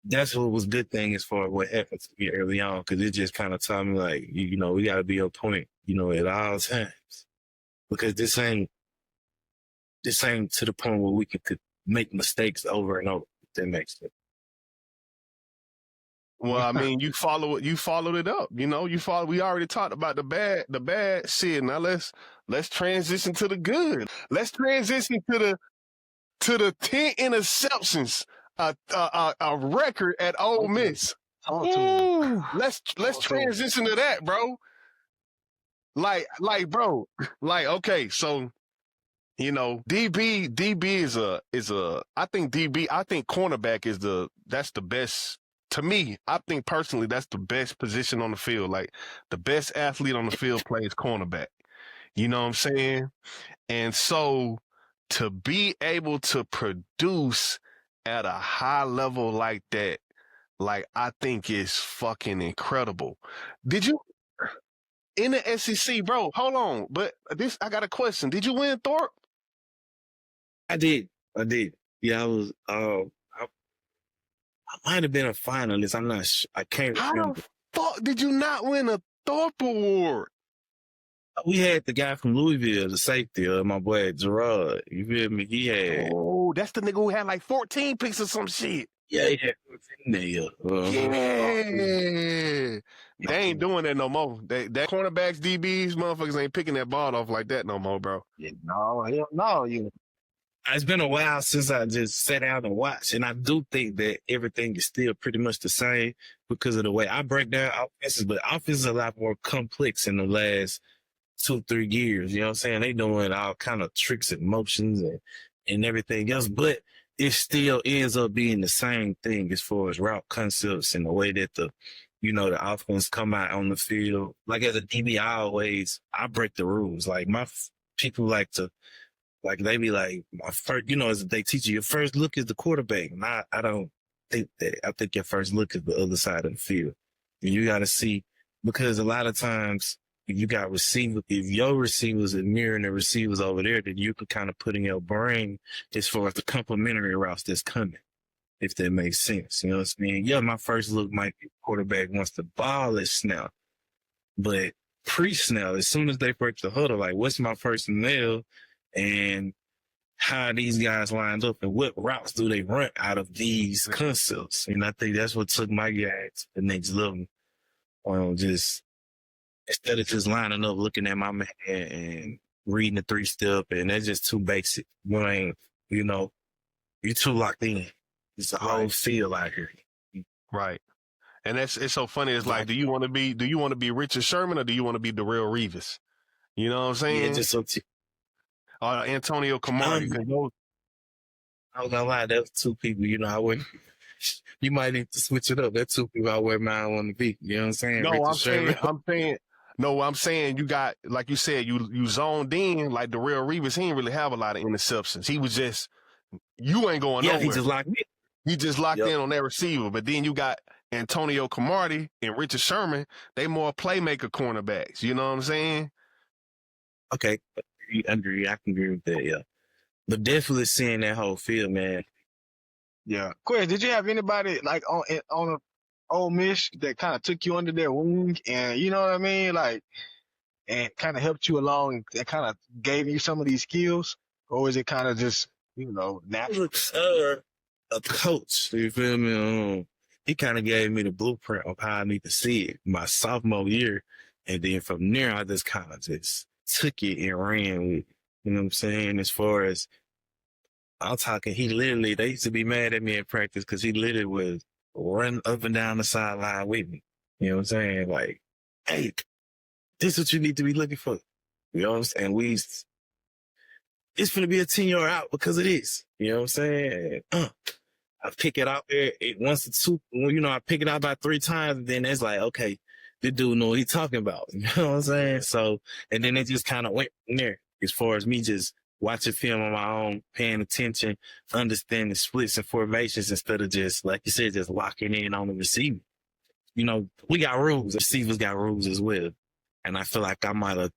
that's what was good thing as far as what happened to me early on, because it just kind of taught me like, we got to be on point, at all times, because this ain't to the point where we could make mistakes over and over. If that makes sense. Well, I mean, you followed it up. We already talked about the bad shit. Now let's transition to the good. Let's transition to the 10 interceptions, a record at Ole Miss. Ooh, let's transition to that, bro. Like, bro, okay, so DB is I think cornerback that's the best. To me, I think personally that's the best position on the field. Like the best athlete on the field plays cornerback. You know what I'm saying? And so to be able to produce at a high level like that, like I think is fucking incredible. Did you in the SEC, bro? Hold on, but I got a question. Did you win Thorpe? I did. Yeah, I was. I might have been a finalist. I'm not sure. I can't How remember. the fuck did you not win a Thorpe Award? We had the guy from Louisville, the safety, my boy Gerard. You feel me? He had. Oh, that's the nigga who had like 14 picks or some shit. Yeah, he had 14 there. Yeah. They ain't doing that no more. That cornerbacks, DBs, motherfuckers ain't picking that ball off like that no more, bro. Yeah, no, hell no. It's been a while since I just sat down and watched, and I do think that everything is still pretty much the same because of the way I break down offenses, but offense is a lot more complex in the last 2-3 years. You know what I'm saying? They doing all kind of tricks and motions and everything else, but it still ends up being the same thing as far as route concepts and the way that the offense come out on the field. Like as a DB, I break the rules. Like my people like to, like they be like, my first, as they teach you, your first look is the quarterback. And I don't think that. I think your first look is the other side of the field. And you got to see, because a lot of times if you got receivers, if your receivers are mirroring the receivers over there, then you can kind of put in your brain as far as the complementary routes that's coming, if that makes sense. You know what I mean? Yeah, my first look might be quarterback once the ball is snapped, but pre-snap, as soon as they break the huddle, like what's my personnel and how these guys lined up and what routes do they run out of these concepts? And I think that's what took my guy to the next level. Just instead of just lining up, looking at my man and reading the 3-step, and that's just too basic. You ain't, you're too locked in. It's a whole field out here. Right. And it's so funny. It's like, do you want to be Richard Sherman or do you want to be Darrell Revis? You know what I'm saying? Yeah, just so Antonio Camara. I was gonna lie, that's two people, I wouldn't. You might need to switch it up. That's two people I wear mine on the beat. You know what I'm saying? No, Richard Sherman. I'm saying you got, like you said, you zoned in like the real Reeves. He didn't really have a lot of interceptions. He was just, you ain't going nowhere. He just locked in. He just locked in on that receiver. But then you got Antonio Cromartie and Richard Sherman. They more playmaker cornerbacks. You know what I'm saying? Okay, I agree. I can agree with that. Yeah, but definitely seeing that whole field, man. Yeah. Quiz, did you have anybody like on a Ole Miss that kind of took you under their wing and you know what I mean? Like, and kind of helped you along and kind of gave you some of these skills? Or is it kind of just, natural? A coach, you feel me? He kind of gave me the blueprint of how I need to see it my sophomore year. And then from there, I just kind of just took it and ran with it. You know what I'm saying? As far as I'm talking, they used to be mad at me in practice because he literally would run up and down the sideline with me. You know what I'm saying? Like, hey, this is what you need to be looking for. You know what I'm saying? It's going to be a 10-yard out because of this. You know what I'm saying? I pick it out there once or two. I pick it out about 3 times, and then it's like, okay, this dude know what he's talking about. You know what I'm saying? So, and then it just kind of went from there as far as me just watching film on my own, paying attention, understanding splits and formations instead of just, like you said, just locking in on the receiver. We got rules. The receivers got rules as well. And I feel like I might have,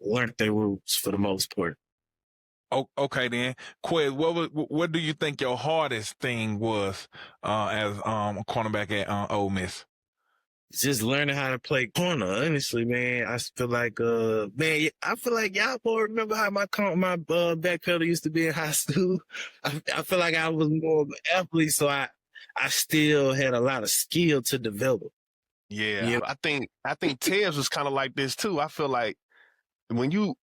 learned their rules for the most part. Okay then, Quez, what do you think your hardest thing was as a cornerback at Ole Miss? Just learning how to play corner, honestly, man. I feel like, I feel like y'all boy remember how my back pedal used to be in high school. I feel like I was more of an athlete, so I still had a lot of skill to develop. Yeah. I think Tevs was kind of like this too. I feel like when you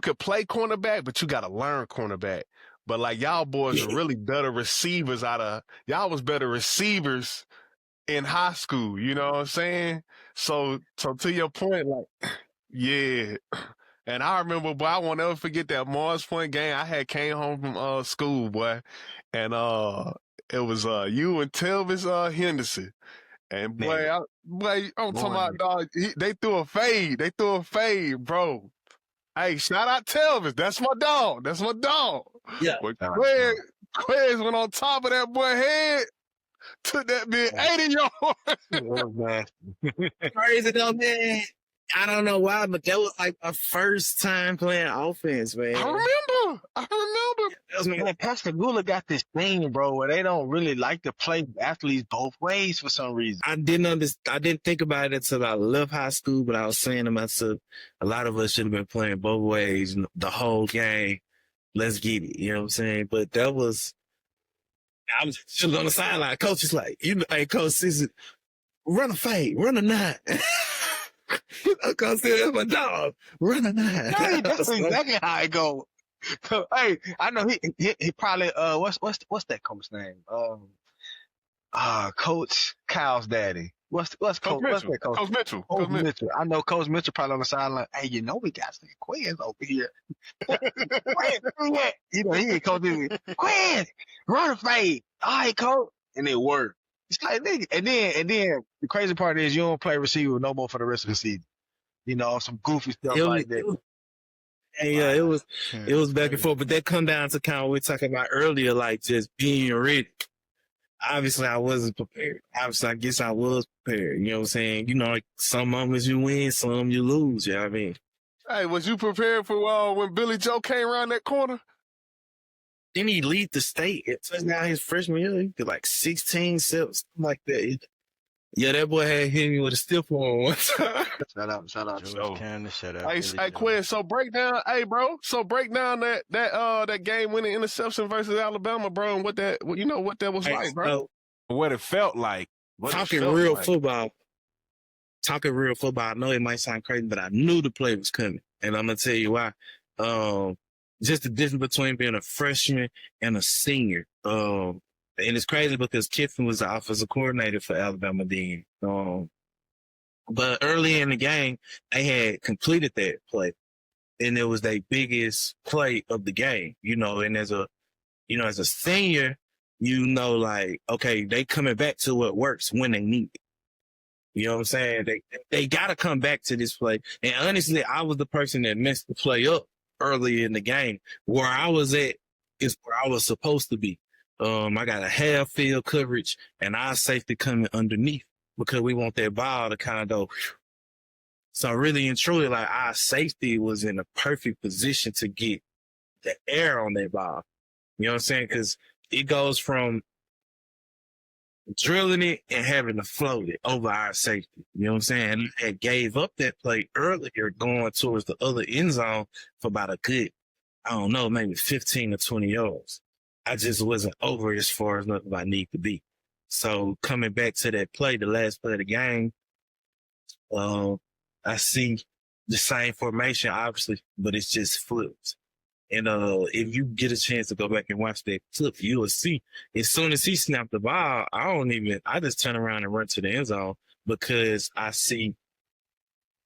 could play cornerback, but you got to learn cornerback. But like y'all boys are really better receivers y'all was better receivers in high school, you know what I'm saying? So to your point, like, yeah. And I remember, boy, I won't ever forget that Mars Point game. I had came home from school, boy, and it was you and Telvis Henderson. And boy, I'm talking about, dog, they threw a fade. They threw a fade, bro. Hey, shout out Telvis. That's my dog. Yeah. But Quez went on top of that boy head. Took that bit 80 yards. Crazy though, man. I don't know why, but that was like my first time playing offense, man. I remember. Man, Pascagoula got this thing, bro, where they don't really like to play athletes both ways for some reason. I didn't think about it until I left high school, but I was saying to myself, a lot of us should have been playing both ways the whole game. Let's get it. You know what I'm saying? But I was just on the sideline. Coach is like, hey, Coach, run a fade, run a 9. Coach said, that's my dog. Run a 9. Hey, that's exactly how it go. Hey, I know he probably what's that coach's name? Coach Kyle's daddy. What's Coach Mitchell? Coach Mitchell. Coach Mitchell. I know Coach Mitchell probably on the sideline. Hey, we got Senquez over here. He ain't Coach Senquez, run a fade. All right, Coach. And it worked. It's like, nigga. And then the crazy part is you don't play receiver no more for the rest of the season. Some goofy stuff like that. And yeah, it was back and forth, but that come down to kind of what we were talking about earlier, like just being ready. Obviously, I wasn't prepared. Obviously, I guess I was prepared. You know what I'm saying? Like some moments you win, some you lose. You know what I mean? Hey, was you prepared for when Billy Joe came around that corner? Didn't he lead the state? It turned out his freshman year, he did like 16 steps, something like that. Yeah, that boy had hit me with a stiff one time. Shout out. George Cannon, shout out. Hey, Quinn, so break down that game-winning interception versus Alabama, bro, and what that was like, bro. What it felt like. Talking real football. I know it might sound crazy, but I knew the play was coming, and I'm gonna tell you why. Just the difference between being a freshman and a senior. And it's crazy because Kiffin was the offensive coordinator for Alabama then. But early in the game, they had completed that play. And it was their biggest play of the game, and as a as a senior, like, okay, they coming back to what works when they need it. You know what I'm saying? They got to come back to this play. And honestly, I was the person that messed the play up early in the game. Where I was at is where I was supposed to be. I got a half field coverage and our safety coming underneath because we want that ball to kind of go. So really and truly, like, our safety was in a perfect position to get the air on that ball. You know what I'm saying? Because it goes from drilling it and having to float it over our safety. You know what I'm saying? And I had gave up that play earlier going towards the other end zone for about a good, I don't know, maybe 15 or 20 yards. I just wasn't over as far as nothing I need to be. So coming back to that play, the last play of the game, I see the same formation, obviously, but it's just flipped. And if you get a chance to go back and watch that clip, you will see as soon as he snapped the ball, I just turn around and run to the end zone because I see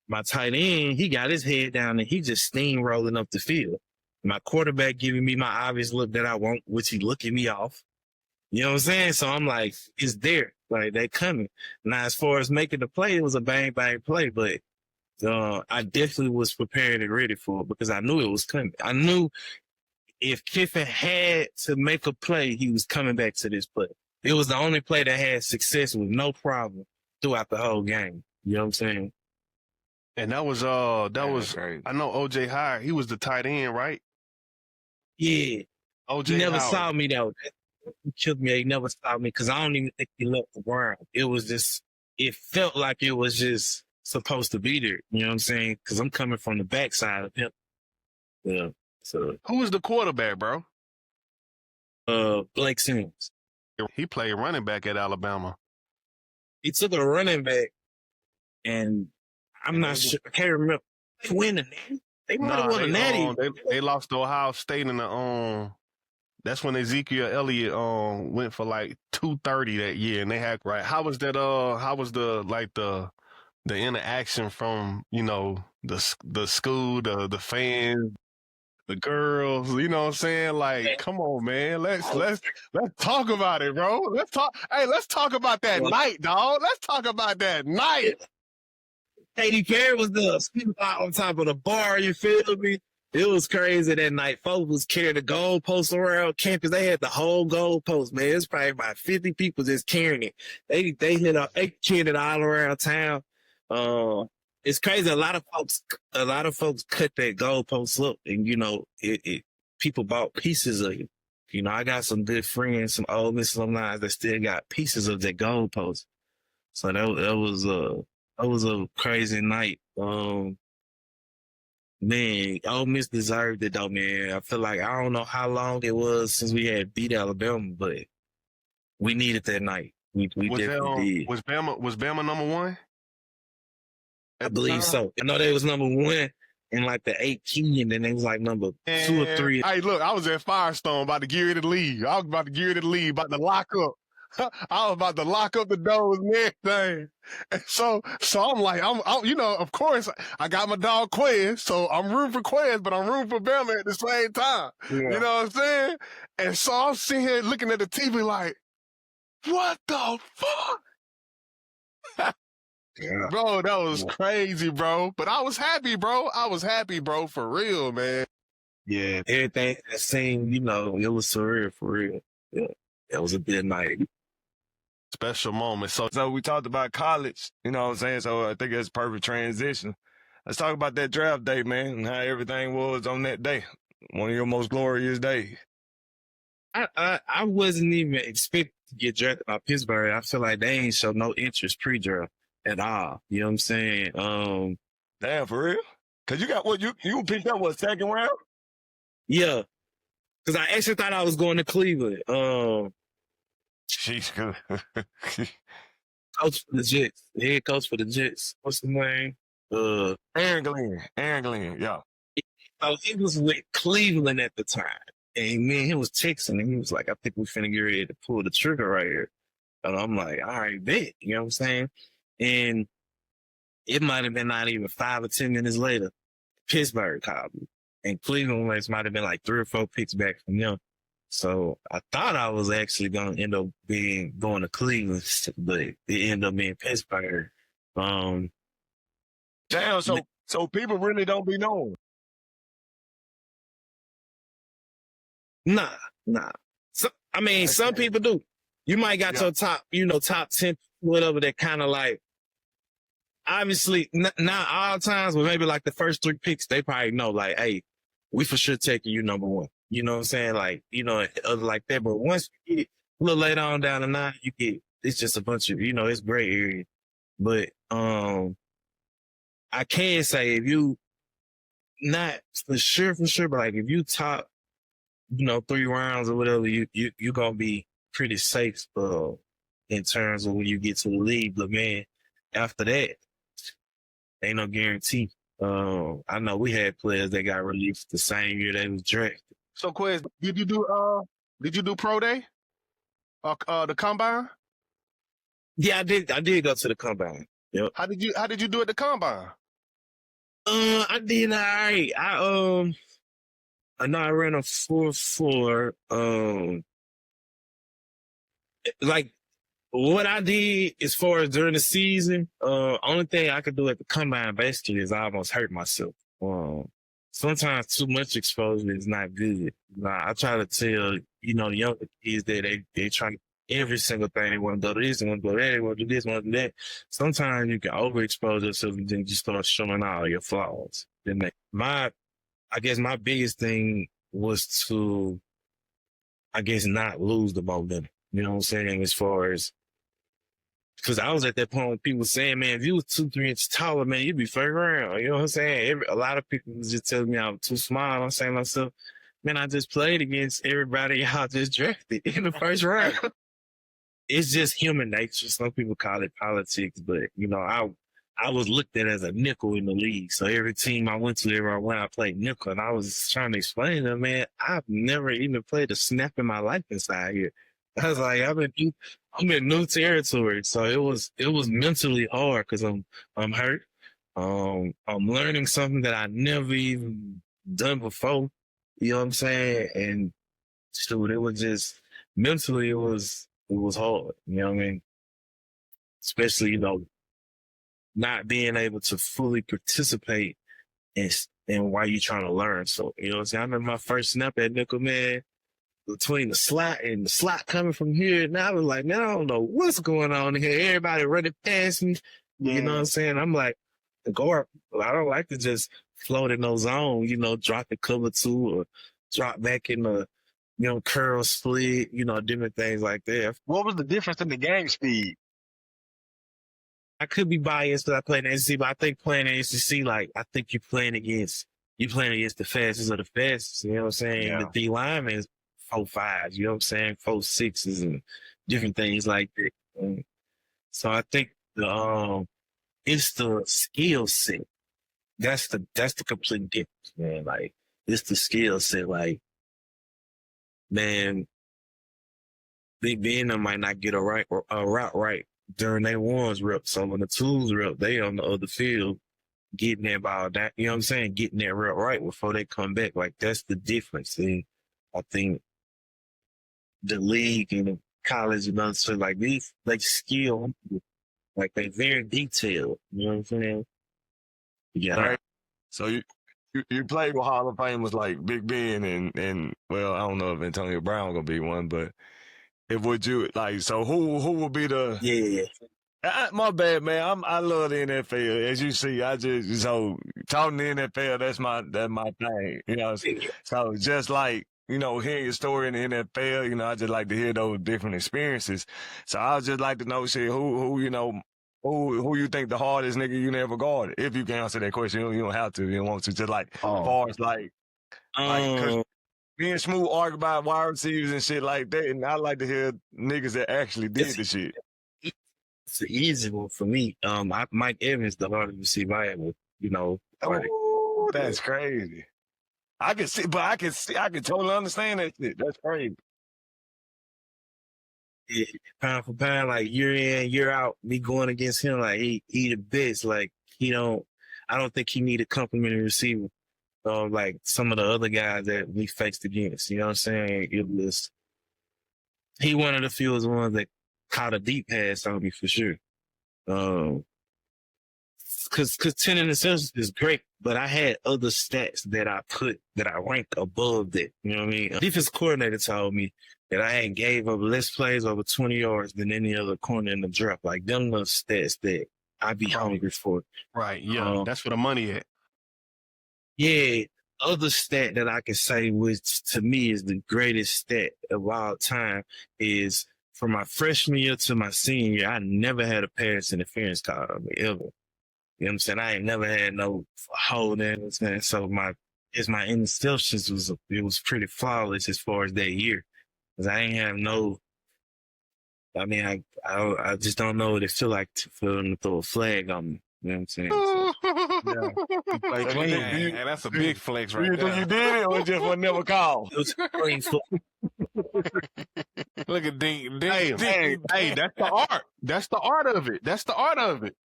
my tight end, he got his head down and he just steamrolling up the field. My quarterback giving me my obvious look that I want, which he looking me off. You know what I'm saying? So I'm like, it's there. Like, they coming. Now, as far as making the play, it was a bang, bang play, but I definitely was prepared and ready for it because I knew it was coming. I knew if Kiffin had to make a play, he was coming back to this play. It was the only play that had success with no problem throughout the whole game. You know what I'm saying? And that was crazy. I know OJ Howard, he was the tight end, right? Yeah. OJ He never Howard. saw me, though. He killed me. He never saw me because I don't even think he left the ground. It was just, it felt like it was just supposed to be there. You know what I'm saying? Because I'm coming from the backside of him. Yeah. So, Who was the quarterback, bro? Blake Sims. He played running back at Alabama. He took a running back, and I'm not sure. I can't remember. They win a natty. They might have won a natty. They lost to Ohio State in the that's when Ezekiel Elliott went for like 230 that year, and they had right. How was that? How was the interaction from the school, the fans, the girls? You know what I'm saying? Like, come on, man. Let's talk about it, bro. Let's talk about that night, dog. Let's talk about that night. Katy Perry was the spot on top of the bar, you feel me? It was crazy that night. Folks was carrying the goalposts around campus. They had the whole goalpost, man. It's probably about 50 people just carrying it. They carried it all around town. It's crazy. A lot of folks cut that goalpost up, and people bought pieces of it. I got some good friends, some Ole Miss alumni that still got pieces of that goalpost. So that was a crazy night. Man, Ole Miss deserved it though, man. I feel like I don't know how long it was since we had beat Alabama, but we needed that night. We definitely did. Was Bama number one? I believe so. I know they was number one in like the 18, and then they was like number 2 or 3. Hey, look, I was at Firestone about to get ready to leave. About to lock up. I was about to lock up the doors and everything. And so I'm like, I'm of course, I got my dog Quez, so I'm rooting for Quez, but I'm rooting for Bama at the same time. Yeah. You know what I'm saying? And so I'm sitting here looking at the TV like, what the fuck? Yeah. Bro, that was crazy, bro. But I was happy, bro. For real, man. Yeah, everything that seemed, it was surreal, for real. Yeah, it was a good night. Special moment. So we talked about college, you know what I'm saying? So I think that's a perfect transition. Let's talk about that draft day, man, and how everything was on that day. One of your most glorious days. I wasn't even expecting to get drafted by Pittsburgh. I feel like they ain't show no interest pre-draft at all. You know what I'm saying? Damn, for real? Because you got you picked up second round? Yeah. Because I actually thought I was going to Cleveland. She's good. Coach for the Jets. Head coach for the Jets. What's the name? Aaron Glenn, yeah. So he was with Cleveland at the time. And man, he was texting and he was like, I think we finna get ready to pull the trigger right here. And I'm like, all right, bet. You know what I'm saying? And it might have been not even 5 or 10 minutes later, Pittsburgh called me. And Cleveland might have been like 3 or 4 picks back from them. So I thought I was actually going to end up going to Cleveland, but it ended up being Pittsburgh. Damn, so people really don't be knowing. Nah. So, I mean, some people do. You might got your top 10, whatever, that kind of like, obviously, not all times, but maybe like the first 3 picks, they probably know, like, hey, we for sure taking you number 1. You know what I'm saying? Like, other like that. But once you get it a little later on down the line, it's just a bunch of, it's gray area. But I can say if you, not for sure, but like if you top, 3 rounds or whatever, you gonna be pretty safe in terms of when you get to the league. But man, after that, ain't no guarantee. I know we had players that got released the same year they was drafted. So, Quez, did you do pro day? The combine? Yeah, I did go to the combine. Yep. How did you do at the combine? I did all right. I know I ran a 4.4. Like what I did as far as during the season, only thing I could do at the combine basically is I almost hurt myself. Sometimes too much exposure is not good. I try to tell, the younger kids that they try to every single thing. They want to go to this, they want to go there, they want to do this, want to do that. Sometimes you can overexpose yourself and then you start showing all your flaws. I guess my biggest thing was to, not lose the momentum. You know what I'm saying? As far as, because I was at that point when people were saying, man, if you was 2-3 inches taller, man, you'd be first round. You know what I'm saying? A lot of people was just telling me I was too small. I'm saying to myself, man, I just played against everybody y'all just drafted in the first round. It's just human nature. Some people call it politics, but, I was looked at as a nickel in the league. So every team I went to, everywhere I played nickel. And I was trying to explain to them, man, I've never even played a snap in my life inside here. I was like, I'm in new territory. So it was mentally hard because I'm hurt. I'm learning something that I never even done before. You know what I'm saying? And shoot, it was just mentally, it was hard. You know what I mean? Especially, not being able to fully participate in why you're trying to learn. So, you know what I'm saying? I remember my first snap at nickel, man, between the slot and the slot coming from here. And I was like, man, I don't know what's going on here. Everybody running past me. Yeah. You know what I'm saying? I'm like, I don't like to just float in no zone, drop the cover 2 or drop back in the, curl split, different things like that. What was the difference in the game speed? I could be biased because I played in the SEC, but I think playing in the SEC, like, I think you're playing against the fastest of the fastest. You know what I'm saying? Yeah. The D lineman is 4.5s, you know what I'm saying? 4.6s and different things like that. So I think it's the skill set. That's the complete difference, man. Like, it's the skill set. Like, man, Big Ben might not get a route right during their ones rep. So when the twos rep, they on the other field getting that ball down, you know what I'm saying? Getting that rep right before they come back. Like, that's the difference. And I think the league and the college and others, like, these, like, skill, like, they very detailed. You know what I'm saying? Yeah. Right. So you played with Hall of Famers like Big Ben and well, I don't know if Antonio Brown gonna be one, but if would you like, so who would be the? Yeah. My bad, man. I love the NFL. As you see, talking the NFL, that's my thing. So just like, hearing your story in the NFL, I just like to hear those different experiences. So I would just like to know, shit, who you think the hardest nigga you never guarded? If you can answer that question, you don't have to. You don't want to. Just like, as far as like, cause me and Smooth argue about wide receivers and shit like that, and I like to hear niggas that actually did the shit. It's an easy one for me. Mike Evans, the hardest receiver I ever, Oh, that's crazy. I can totally understand that shit. That's crazy. Yeah, pound for pound, like year in, year out, me going against him, like he the best. Like I don't think he need a complimentary receiver. like some of the other guys that we faced against. You know what I'm saying? He one of the few ones that caught a deep pass on me for sure. Cause 10 interceptions is great, but I had other stats that I ranked above that. You know what I mean? A defense coordinator told me that I ain't gave up less plays over 20 yards than any other corner in the draft. Like them little stats that I be hungry for. Right. Yeah. That's where the money at. Yeah. Other stat that I can say, which to me is the greatest stat of all time, is from my freshman year to my senior year, I never had a pass interference call on me ever. You know what I'm saying? I ain't never had no holding. So my interceptions was pretty flawless as far as that year. Cause I ain't have no, I mean, I just don't know what it feel like for them to throw a flag on me. You know what I'm saying? So, You play clean. Man, that's a big flex right You there. think you did it or just was never called? it was clean foot. Look at Dink. Hey, that's the art. That's the art of it. That's the art of it.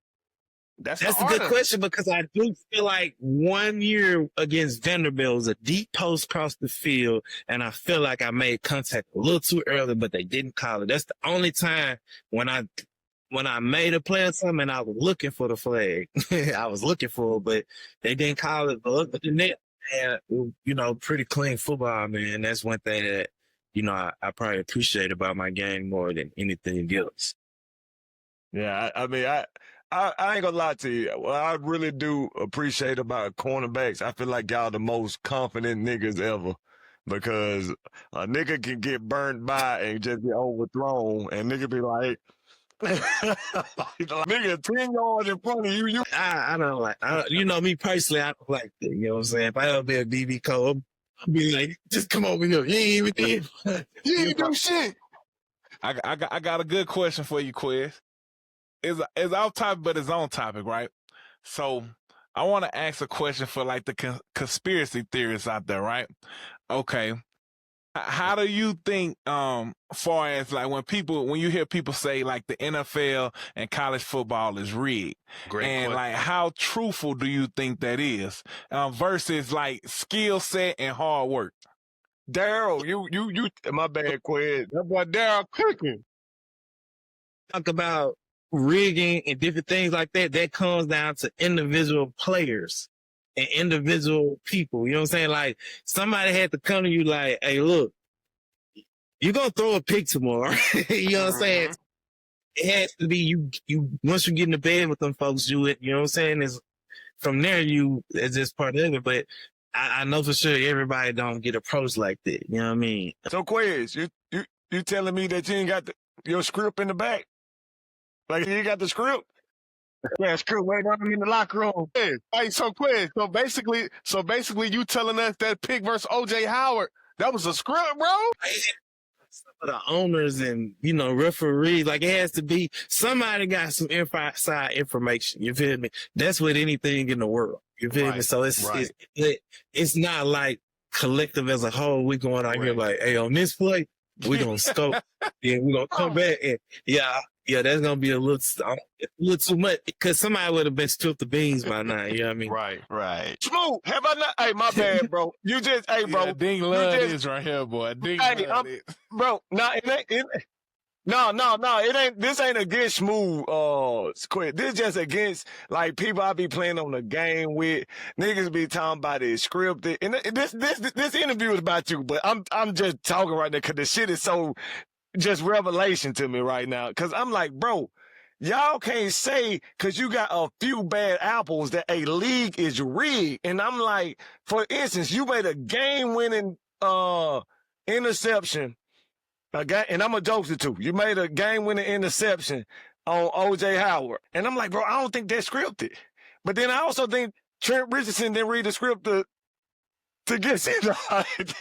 That's a good question because I do feel like 1 year against Vanderbilt was a deep post across the field, and I feel like I made contact a little too early, but they didn't call it. That's the only time when I made a play or something and I was looking for the flag. I was looking for it, but they didn't call it. But other than that, pretty clean football, man. That's one thing that, I probably appreciate about my game more than anything else. Yeah, I mean, I ain't gonna lie to you. What I really do appreciate about cornerbacks, I feel like y'all the most confident niggas ever. Because a nigga can get burnt by and just get overthrown, and nigga be like, nigga 10 yards in front of you. I don't like, me personally, I don't like that. You know what I'm saying? If I ever be a BB Cole, I'll be like, just come over here. You ain't even You ain't do shit. I got a good question for you, Quiz. It's off topic, but it's on topic, right? So I want to ask a question for like the conspiracy theorists out there, right? Okay. How do you think, far as like when you hear people say like the NFL and college football is rigged, Great and question. like how truthful do you think that is, versus like skill set and hard work? Daryl, you, my bad, Quid. That boy Daryl cooking. talk about rigging and different things like that, that comes down to individual players and individual people. You know what I'm saying? Like somebody had to come to you like, hey, look, you're going to throw a pick tomorrow. You know what I'm saying? It has to be you once you get in the bed with them folks, you know what I'm saying? Is from there, it's just part of it. But I know for sure everybody don't get approached like that. You know what I mean? So, Quiz, you telling me that you ain't got your script in the back? Like, you ain't got the script? Yeah, script way down in the locker room. Hey, so Quiz, so basically you telling us that pick versus OJ Howard, that was a script, bro? Some of the owners and, referees, like it has to be, somebody got some inside information. You feel me? That's with anything in the world. You feel me? So it's not like collective as a whole. We going out here like, hey, on this play, we gonna scope. Yeah, we gonna come back and yeah, that's gonna be a little too much because somebody would have been stripped the beans by now. You know what I mean? Right. Smooth, have I not? Hey, my bad, bro. You just, hey, bro. Yeah, Ding love this right here, boy. Ding love this. Bro, it ain't, this ain't against Smooth, Squid. This just against, like, people I be playing on the game with. Niggas be talking about it scripted. And this interview is about you, but I'm just talking right now because the shit is so just revelation to me right now. Because I'm like, bro, y'all can't say because you got a few bad apples that a league is rigged. And I'm like, for instance, you made a game-winning interception. And I'm a jokester too. You made a game-winning interception on OJ Howard. And I'm like, bro, I don't think that's scripted. But then I also think Trent Richardson didn't read the script to get shit like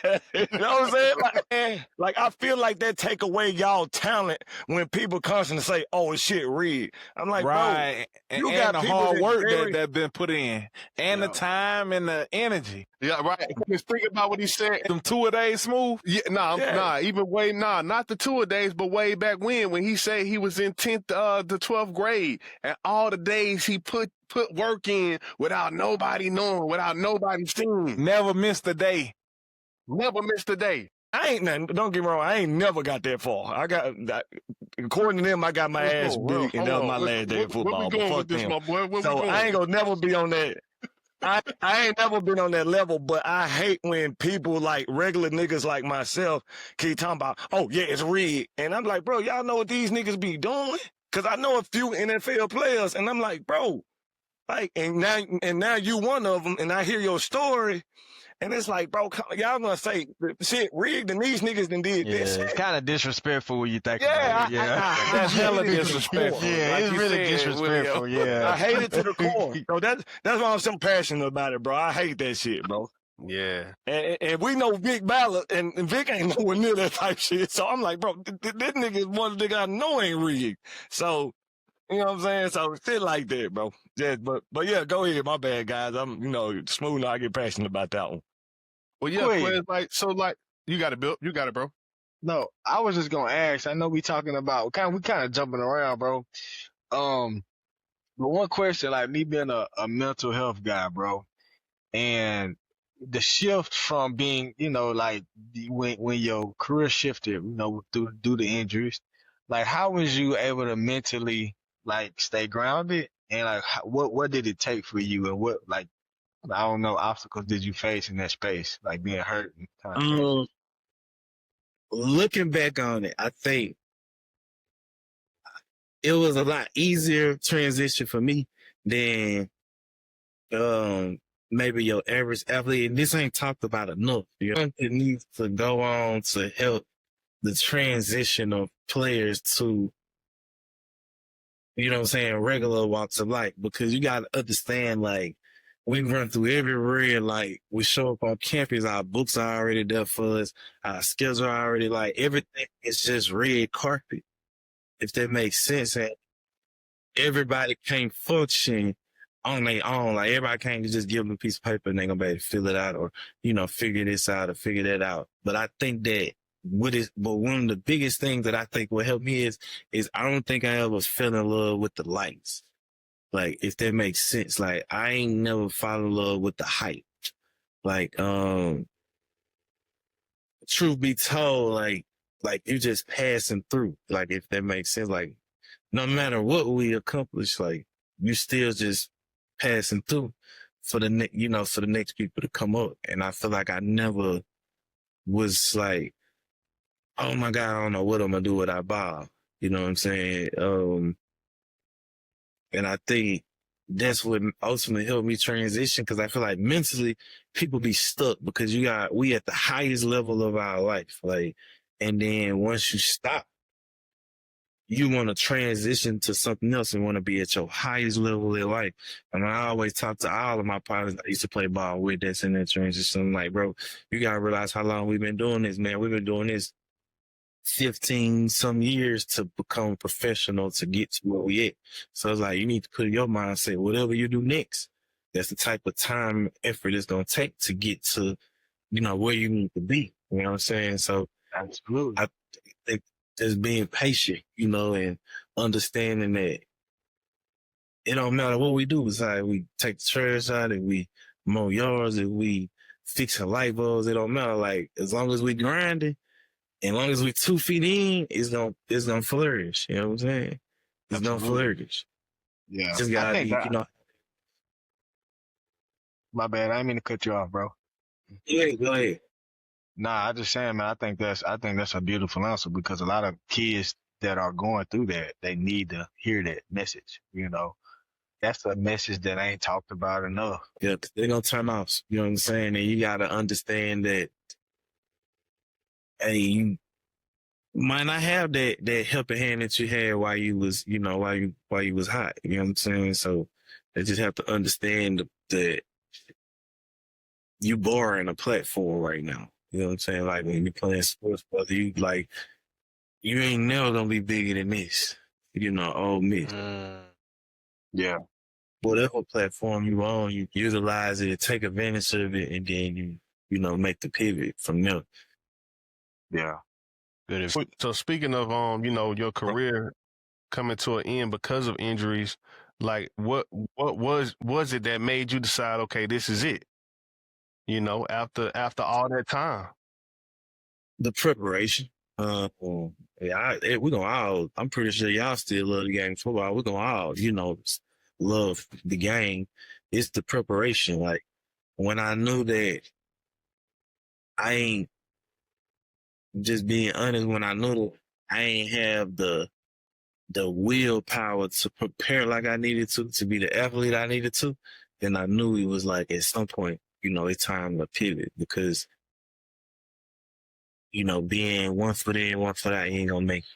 that. You know what I'm saying? Like, man, like, I feel like that take away y'all talent when people constantly say, oh, shit rigged. I'm like, right. Bro, you got the hard work that's been put in. And the time and the energy. Yeah, right. Just think about what he said. Them 2-a-days Smooth? Yeah, not the 2-a-days, but way back when he said he was in 10th to 12th grade, and all the days he put put work in without nobody knowing, without nobody seeing. Never missed a day. Never missed a day. I ain't nothing. Don't get me wrong. I ain't never got that far. According to them, I got my ass beat, and that was my last day of football. Where we But going fuck with this, them. my boy? Where So we going? I ain't gonna never be on that. I ain't never been on that level, but I hate when people like regular niggas like myself keep talking about, oh yeah, it's rigged. And I'm like, bro, y'all know what these niggas be doing? Cause I know a few NFL players, and I'm like, bro, like, and now you one of them, and I hear your story, and it's like, bro, y'all gonna say shit rigged, and these niggas done did this. It's kind of disrespectful when you think Yeah, about it. Yeah, That's hella hate it to the disrespectful. core. yeah, Like it's you really said, disrespectful. Willie. Yeah, I hate it to the core. So that's why I'm so passionate about it, bro. I hate that shit, bro. Yeah. And we know Vic Ballard, and Vic ain't nowhere near that type shit. So I'm like, bro, this nigga is one of the niggas I know ain't rigged. So, you know what I'm saying? So shit like that, bro. Yeah, but yeah, go ahead. My bad, guys. I'm, smooth. I get passionate about that one. Well, yeah, Wait. Quez, like, so, like, you got it, Bill. You got it, bro. No, I was just gonna ask. I know we talking about we kind of jumping around, bro. But one question, like me being a mental health guy, bro, and the shift from being, like when your career shifted, due to injuries, like how was you able to mentally like stay grounded, and like what did it take for you, and what, like, I don't know, obstacles did you face in that space, like being hurt and kind of Looking back on it, I think it was a lot easier transition for me than maybe your average athlete. And this ain't talked about enough. It needs to go on to help the transition of players to, regular walks of life, because you got to understand, like, we run through every red, like, we show up on campus, our books are already there for us, our skills are already, like, everything is just red carpet, if that makes sense. And everybody can't function on their own. Like, everybody can't just give them a piece of paper and they're going to be able to fill it out, or, figure this out or figure that out. But I think that but one of the biggest things that I think will help me is I don't think I ever fell in love with the lights. Like, if that makes sense. Like, I ain't never fall in love with the hype. Like, truth be told, like you just passing through. Like, if that makes sense. Like, no matter what we accomplish, like, you still just passing through for the next people to come up. And I feel like I never was like, oh my God, I don't know what I'm gonna do without Bob. You know what I'm saying? And I think that's what ultimately helped me transition, because I feel like mentally people be stuck because we at the highest level of our life. Like, and then once you stop, you want to transition to something else and want to be at your highest level of life. And I always talk to all of my partners I used to play ball with that's in that transition. I'm like, bro, you got to realize how long we've been doing this, man. We've been doing this 15 some years to become professional, to get to where we at. So it's like, you need to put in your mindset, whatever you do next, that's the type of time and effort it's going to take to get to, where you need to be. You know what I'm saying? So absolutely. I think just being patient, and understanding that it don't matter what we do. Besides, we take the trash out, and we mow yards, and we fix the light bulbs. It don't matter. Like, as long as we grinding, as long as we 2 feet in, it's gonna flourish. You know what I'm saying? It's gonna flourish. Yeah. Just gotta be, My bad. I didn't mean to cut you off, bro. Yeah, go ahead. Nah, I just saying, man, I think that's a beautiful answer, because a lot of kids that are going through that, they need to hear that message. That's a message that ain't talked about enough. Yeah, they're gonna turn off. You know what I'm saying? And you gotta understand that, hey, you might not have that helping hand that you had while you was, while you was hot. You know what I'm saying? So they just have to understand that you borrowing a platform right now. You know what I'm saying? Like, when you're playing sports, brother, you ain't never gonna be bigger than this. Ole Miss. Yeah. Whatever platform you on, you utilize it, take advantage of it, and then you make the pivot from there. Yeah. So speaking of, your career coming to an end because of injuries, Like, what was it that made you decide, okay, this is it? You know, after all that time. The preparation. We're gonna all. I'm pretty sure y'all still love the game of football. We're gonna all, love the game. It's the preparation. Like when I knew that I ain't just being honest. When I knew that I ain't have the willpower to prepare like I needed to be the athlete I needed to, then I knew it was like at some point, it's time to pivot because, being 1 foot in, 1 foot out, you ain't gonna make it.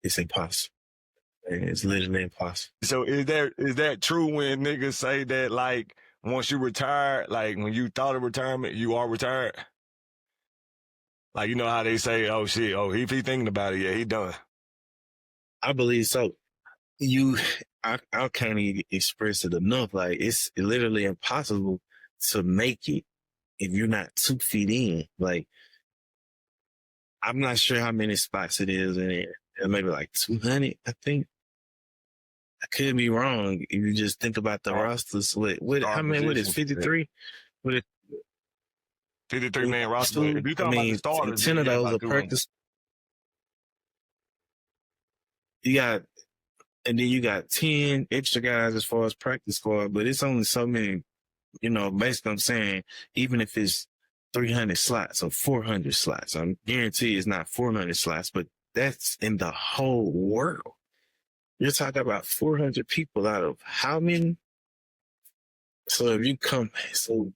It's impossible. It's literally impossible. So is that true when niggas say that like once you retire, like when you thought of retirement, you are retired? Like you know how they say, oh shit, if he thinking about it, yeah, he done. I believe so. I can't even express it enough. Like it's literally impossible to make it if you're not 2 feet in. Like I'm not sure how many spots it is in it. Maybe like 200, I think. I could be wrong. If you just think about the rosters, how many? What is 53? What is 53 man roster? If you talking about the starters, 10 of those are practice. And then you got 10 extra guys as far as practice squad, but it's only so many, basically I'm saying, even if it's 300 slots or 400 slots, I'm guarantee it's not 400 slots, but that's in the whole world. You're talking about 400 people out of how many? So if you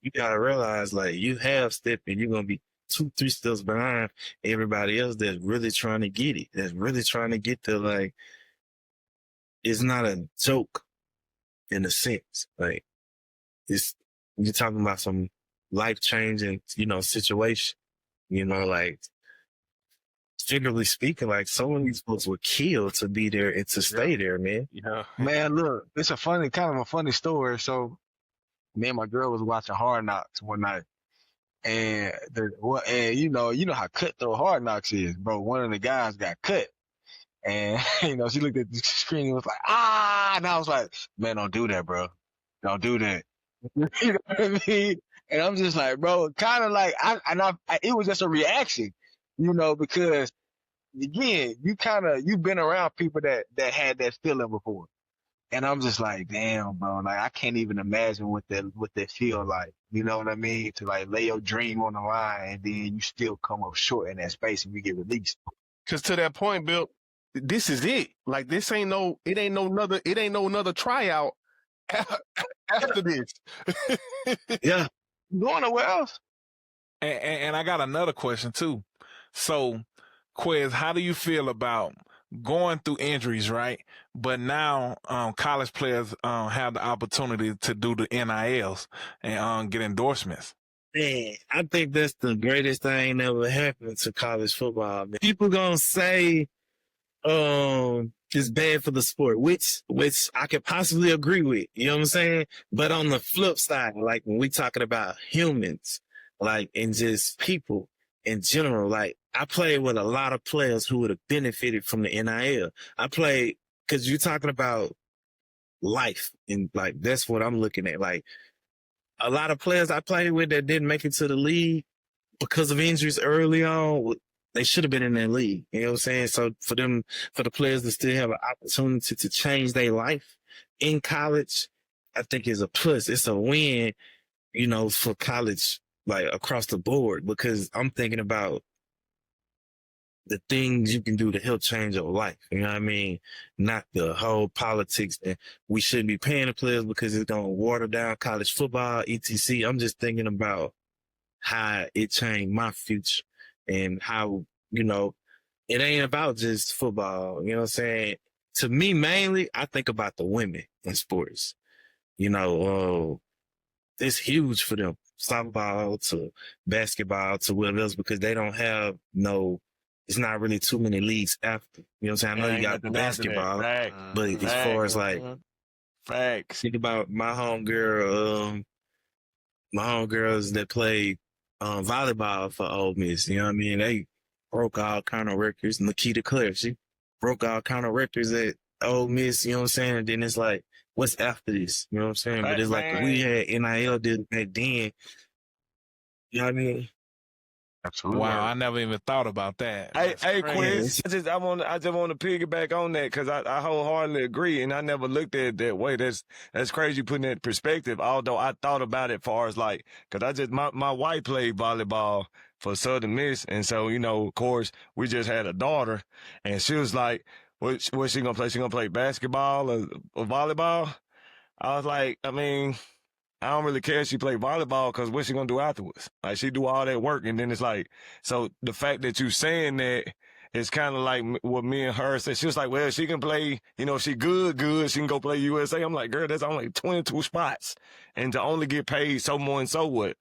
you gotta realize like you have stepped and you're gonna be 2-3 steps behind everybody else that's really trying to get it. That's really trying to get to like, it's not a joke in a sense. Like you're talking about some life-changing, situation, like figuratively speaking, like some of these folks were killed to be there and to stay there, man. Yeah. Man, look, it's kind of a funny story. So me and my girl was watching Hard Knocks one night. And you know how cutthroat Hard Knocks is, bro. One of the guys got cut. And, she looked at the screen and was like, and I was like, man, don't do that, bro. Don't do that. You know what I mean? And I'm just like, bro, kind of like, it was just a reaction, because again, you've been around people that had that feeling before. And I'm just like, damn, bro, like I can't even imagine what that feel like. You know what I mean? To like lay your dream on the line and then you still come up short in that space and you get released. Cause to that point, Bill, this is it. Like it ain't no another tryout after this. Yeah. Going nowhere else. And I got another question too. So, Quez, how do you feel about going through injuries, right? But now college players have the opportunity to do the NILs and get endorsements. Man, I think that's the greatest thing ever happened to college football. Man. People gonna say it's bad for the sport, which I could possibly agree with. You know what I'm saying? But on the flip side, like when we talking about humans, like and just people in general, like I played with a lot of players who would have benefited from the NIL. I played because you're talking about life, and like that's what I'm looking at. Like a lot of players I played with that didn't make it to the league because of injuries early on, they should have been in that league. You know what I'm saying? So for the players to still have an opportunity to change their life in college, I think is a plus. It's a win, for college, like across the board, because I'm thinking about the things you can do to help change your life. You know what I mean? Not the whole politics that we shouldn't be paying the players because it's going to water down college football, etc. I'm just thinking about how it changed my future and how, it ain't about just football. You know what I'm saying? To me, mainly, I think about the women in sports. It's huge for them. Softball to basketball to whatever else because they don't have it's not really too many leagues after. You know what I'm saying? I know you got the basketball, but as far as like facts, think about my homegirls that played volleyball for Ole Miss. You know what I mean? They broke all kind of records. Nikita Clare, she broke all kind of records at Ole Miss, you know what I'm saying? And then it's like, what's after this? You know what I'm saying? But it's like we had NIL did back then. You know what I mean? Absolutely. Wow, I never even thought about that. Hey, That's hey, crazy. Quiz. I just want to piggyback on that because I wholeheartedly agree, and I never looked at it that way. That's crazy you putting that in perspective. Although I thought about it far as like, because my wife played volleyball for Southern Miss, and so of course we just had a daughter, and she was like, "What's she gonna play? She gonna play basketball or volleyball?" I was like, I mean, I don't really care if she play volleyball because what's she gonna do afterwards? Like she do all that work, and then it's like, so the fact that you saying that is kind of like what me and her said. She was like, well, she can play, if she good, she can go play USA. I'm like, girl, that's only 22 spots, and to only get paid so more and so what.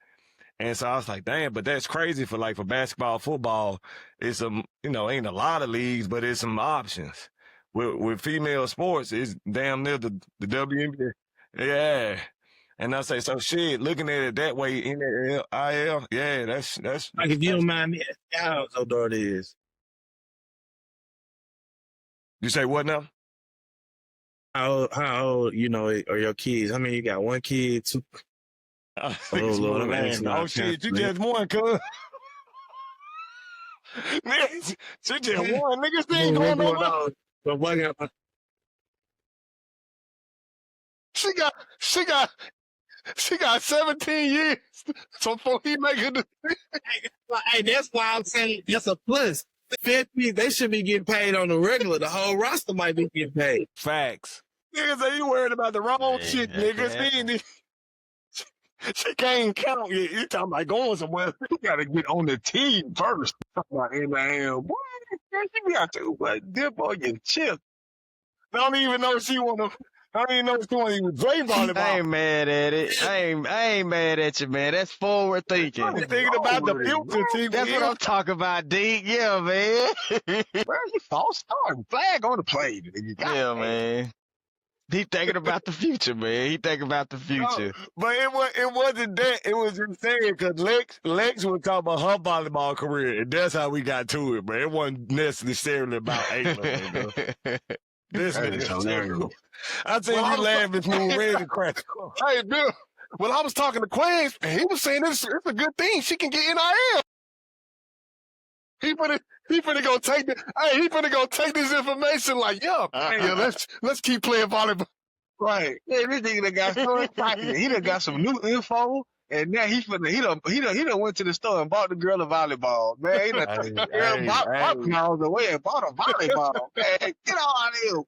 And so I was like, damn, but that's crazy for basketball, football. It's some, ain't a lot of leagues, but it's some options. With female sports, it's damn near the WNBA. Yeah. And I say, so shit, looking at it that way, NIL, yeah, that's Like, if you don't mind me asking how old your daughter is. You say what now? How old, are your kids? I mean, you got one kid, two. Oh, Lord, I'm asking all shit, you kinds of just won, cuz. Nigga, she just won. Niggas things. ain't going What's nowhere. on? But what got She got 17 years. So before he make it, Hey, that's why I'm saying that's a plus. 50, they should be getting paid on the regular. The whole roster might be getting paid. Facts. Niggas say you worried about the wrong shit, niggas. She can't count yet. You talking about going somewhere. You gotta get on the team first. Talking about NIL. Boy, you got to dip on your chip. Don't even know she wanna even play volleyball. I ain't mad at it. I ain't mad at you, man. That's forward thinking. I'm thinking about the future, team. That's what I'm talking about, Deke. Yeah, man. Where you false start? Flag on the play. Yeah, man. He thinking about the future, man. He thinking about the future. But it wasn't that. It was just saying because Lex was talking about her volleyball career, and that's how we got to it, man. It wasn't necessarily about Ayla. This is hilarious. I tell you laughing through ready to crack. hey, Bill, when I was talking to Quinn, he was saying it's a good thing. She can get NIL. He finna go take he finna go take this information like, yeah, let's keep playing volleyball. Right. Yeah, this nigga done got so excited. He done got some new info, and now he done went to the store and bought the girl a volleyball. Man, he done bought miles away and bought a volleyball. Man, get on out of here.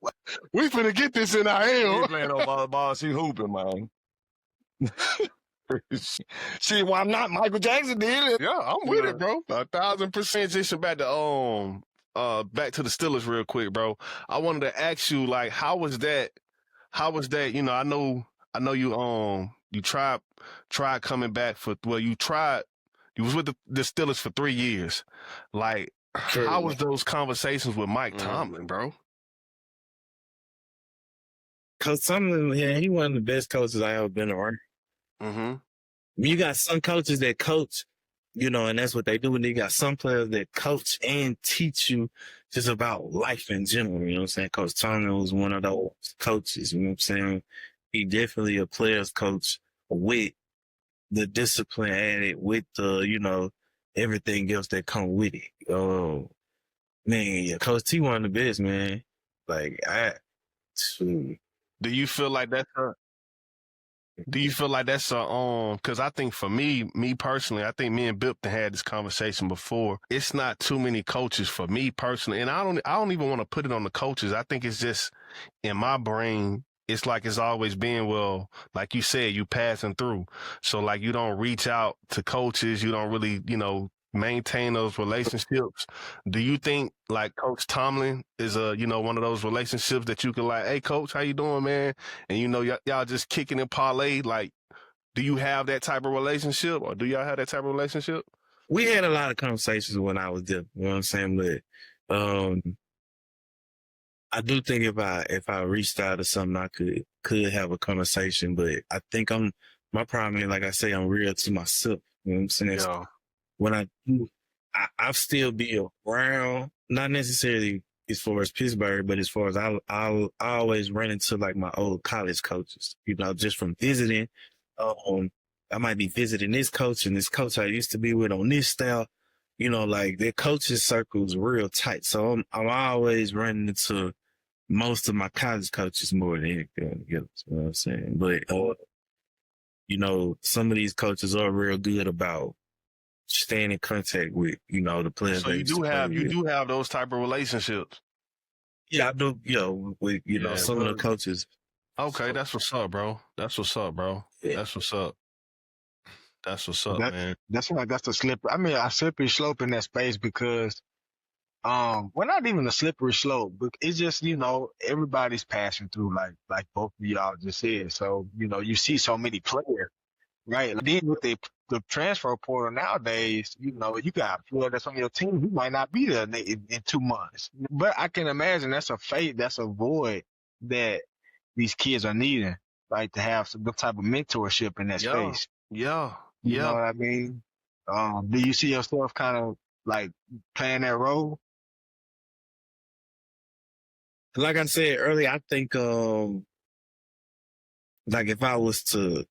We finna get this NIL. She playing on volleyball. She hooping, man. See, why not? Michael Jackson did it. Yeah, I'm with it, bro. 1,000%. Transition back to back to the Steelers real quick, bro. I wanted to ask you, like, how was that? I know you tried coming back you was with the Steelers for 3 years. Like, how was those conversations with Mike Tomlin, bro? Coach Tomlin, yeah, he one of the best coaches I ever been around. Mm-hmm. You got some coaches that coach, and that's what they do. And you got some players that coach and teach you just about life in general. You know what I'm saying? Coach Tomlin was one of those coaches. You know what I'm saying? He definitely a player's coach with the discipline added, with the, everything else that come with it. Oh, man, yeah, Coach T one of the best, man. Like, Do you feel like that's because I think for me personally, I think me and Bip had this conversation before. It's not too many coaches for me personally, and I don't even want to put it on the coaches. I think it's just in my brain. It's like it's always been, well, like you said, you passing through. So like you don't reach out to coaches, you don't really, maintain those relationships. Do you think like Coach Tomlin is one of those relationships that you can like, hey coach, how you doing, man? And y'all just kicking and parlay. Like, do you have that type of relationship, or do y'all have that type of relationship? We had a lot of conversations when I was there. You know what I'm saying? But I do think if I reached out to something, I could have a conversation. But I think my problem is, like I say, I'm real to myself. You know what I'm saying? Yeah. When I do, I'll still be around, not necessarily as far as Pittsburgh, but as far as I always run into like my old college coaches, just from visiting. I might be visiting this coach and this coach I used to be with on this style, like their coaching circle's real tight. So I'm always running into most of my college coaches more than anything else. You know what I'm saying? But, some of these coaches are real good about staying in contact with, the players. So you do have those type of relationships. Yeah, I do, with, some of the coaches. Okay, that's what's up, bro. That's what's up, bro. Yeah. That's what's up. That's what's up, man. That's why that's a slippery slope in that space because, well, not even a slippery slope, but it's just, everybody's passing through like both of y'all just said. So, you see so many players, right? Then with the transfer portal nowadays, you got a player that's on your team who might not be there in 2 months. But I can imagine that's a void that these kids are needing, like to have some type of mentorship in that space. Yeah. You know what I mean? Do you see yourself kind of like playing that role? Like I said earlier, I think, like if I was to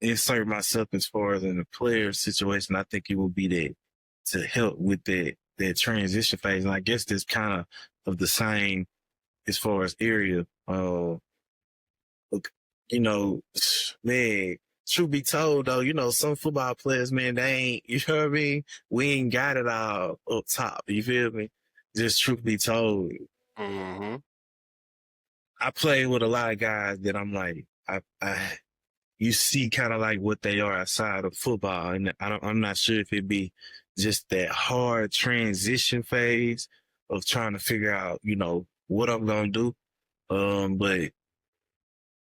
insert myself as far as in a player situation, I think it would be that to help with that transition phase. And I guess that's kind of the same as far as area. Man, truth be told though, some football players, man, they ain't, you know what I mean? We ain't got it all up top. You feel me? Just truth be told. Mm-hmm. I play with a lot of guys that I'm like, you see kind of like what they are outside of football. And I'm not sure if it'd be just that hard transition phase of trying to figure out, what I'm going to do. But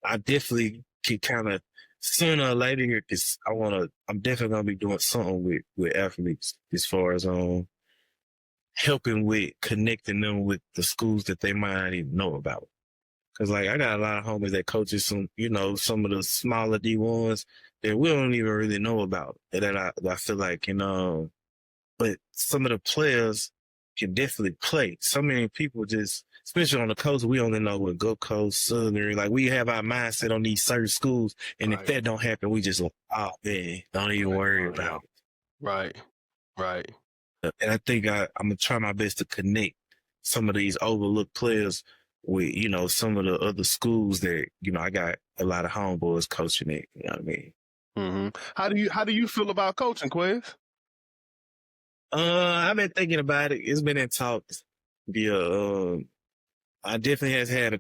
I definitely can kind of sooner or later here, cause I'm definitely going to be doing something with athletes as far as, helping with connecting them with the schools that they might not even know about. Cause like I got a lot of homies that coaches some of the smaller D1s that we don't even really know about. And that I feel like, but some of the players can definitely play. So many people just, especially on the coast, we only know what Gulf Coast, Southern, like we have our mindset on these certain schools. And if that don't happen, we just like, oh man, don't even worry about it. Right. And I think I'm going to try my best to connect some of these overlooked players with, some of the other schools that, I got a lot of homeboys coaching it. You know what I mean? Mm-hmm. How do you feel about coaching, Quiz? I've been thinking about it. It's been in talks. Yeah. I definitely have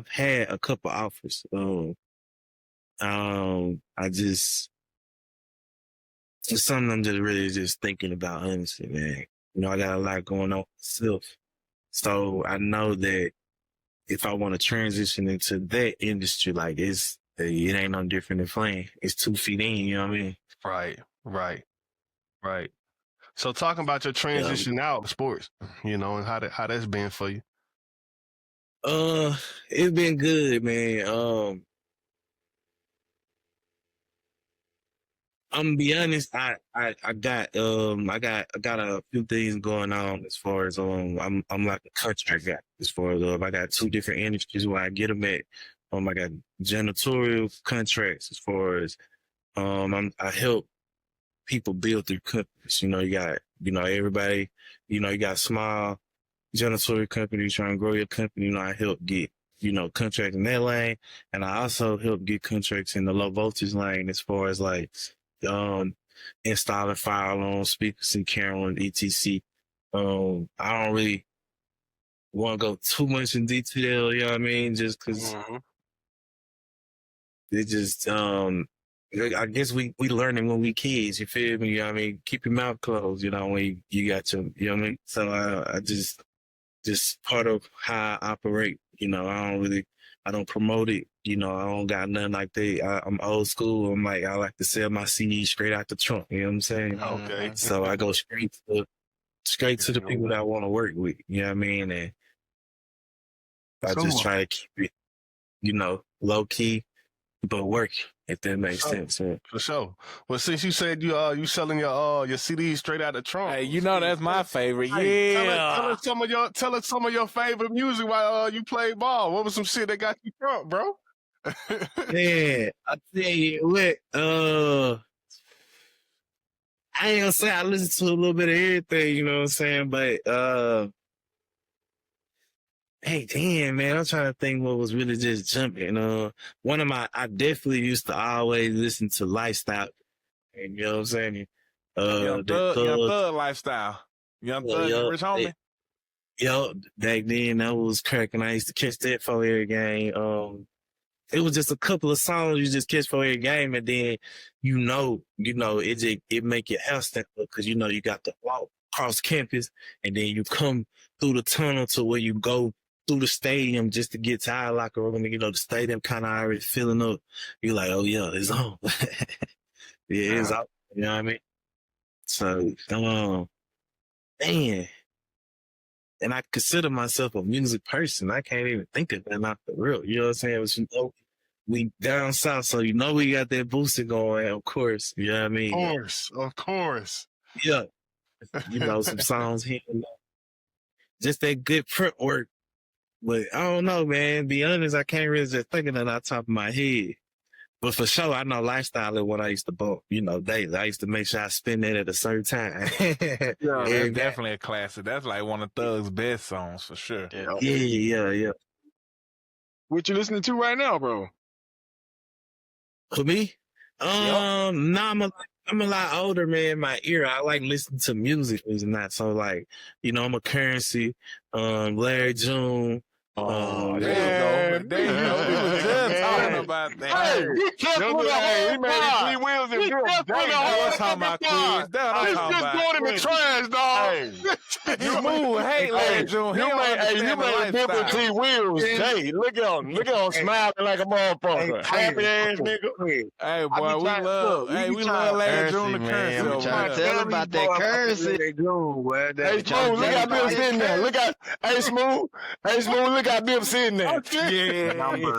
had a couple offers. It's something I'm just really just thinking about, honestly, man. I got a lot going on myself. So I know that if I want to transition into that industry, like it ain't no different than playing. It's 2 feet in, you know what I mean? Right. So talking about your transition out of sports, and how that's been for you. It's been good, man. I'm gonna be honest. I got a few things going on as far as I'm like a contract guy as far as I got 2 different industries where I get them at. I got janitorial contracts as far as I help people build their companies. You got everybody. You got small janitorial companies trying to grow your company. I help get contracts in that lane, and I also help get contracts in the low voltage lane as far as like installing fire alarm speakers and cameras, etc. I don't really want to go too much in detail, you know what I mean? Just because it just I guess we learning when we kids, you feel me? You know what I mean? Keep your mouth closed, when you got your, you know what I mean? So I just part of how I operate, I don't promote it, I don't got nothing like that. I'm old school. I like to sell my CD straight out the trunk, you know what I'm saying? Okay. So I go straight to the people that I want to work with, you know what I mean? And I just try to keep it, low key. but work, if that makes For sure. sense. Yeah. For sure. Well, since you said you selling your CDs straight out the trunk. Hey, you know that's my favorite. Hey, Yeah. tell us some of your favorite music while you played ball. What was some shit that got you drunk, bro? Yeah, I tell you what, I ain't gonna say I listen to a little bit of everything, you know what I'm saying? But hey, damn, man, I'm trying to think what was really just jumping. I definitely used to always listen to Lifestyle, and you know what I'm saying? Young thug lifestyle. Young thug, and rich homie. Yo, back then that was cracking. I used to catch that for every game. It was just a couple of songs you just catch for every game, and then it make your hair stand up because you got to walk across campus, and then you come through the tunnel to where you go through the stadium just to get to our locker room. And, the stadium kind of already filling up. You're like, oh yeah, it's on. Yeah, it's out. You know what I mean? So, man. And I consider myself a music person. I can't even think of that, not for real. You know what I'm saying? But we down south, so we got that booster going, of course. You know what I mean? Of course. Yeah. Some songs here. Just that good print work. But I don't know, man. Be honest, I can't really just think of that off the top of my head. But for sure, I know Lifestyle is what I used to bump, daily. I used to make sure I spend that at a certain time. Yeah, that's definitely a classic. That's like one of Thug's best songs for sure. Yeah. What you listening to right now, bro? For me? Nah, I'm a lot older, man. My era, I like listening to music, is not so like, I'm a Currency, Larry June. There you go. We was just talking about that. Hey, he kept with the whole made 3 wheels and That's what I'm talking about, Quiz. That's what I'm talking about. going in the trash, dog. You move, hey, Larry June. You made different 3 wheels. Hey, look at him smiling like a motherfucker. Happy ass nigga. Hey, boy, we love Larry June the Currency. We trying to tell him about that currency. Hey, Smooth, look at Bill sitting there. Hey, Smooth, look at Bill sitting there. Yeah.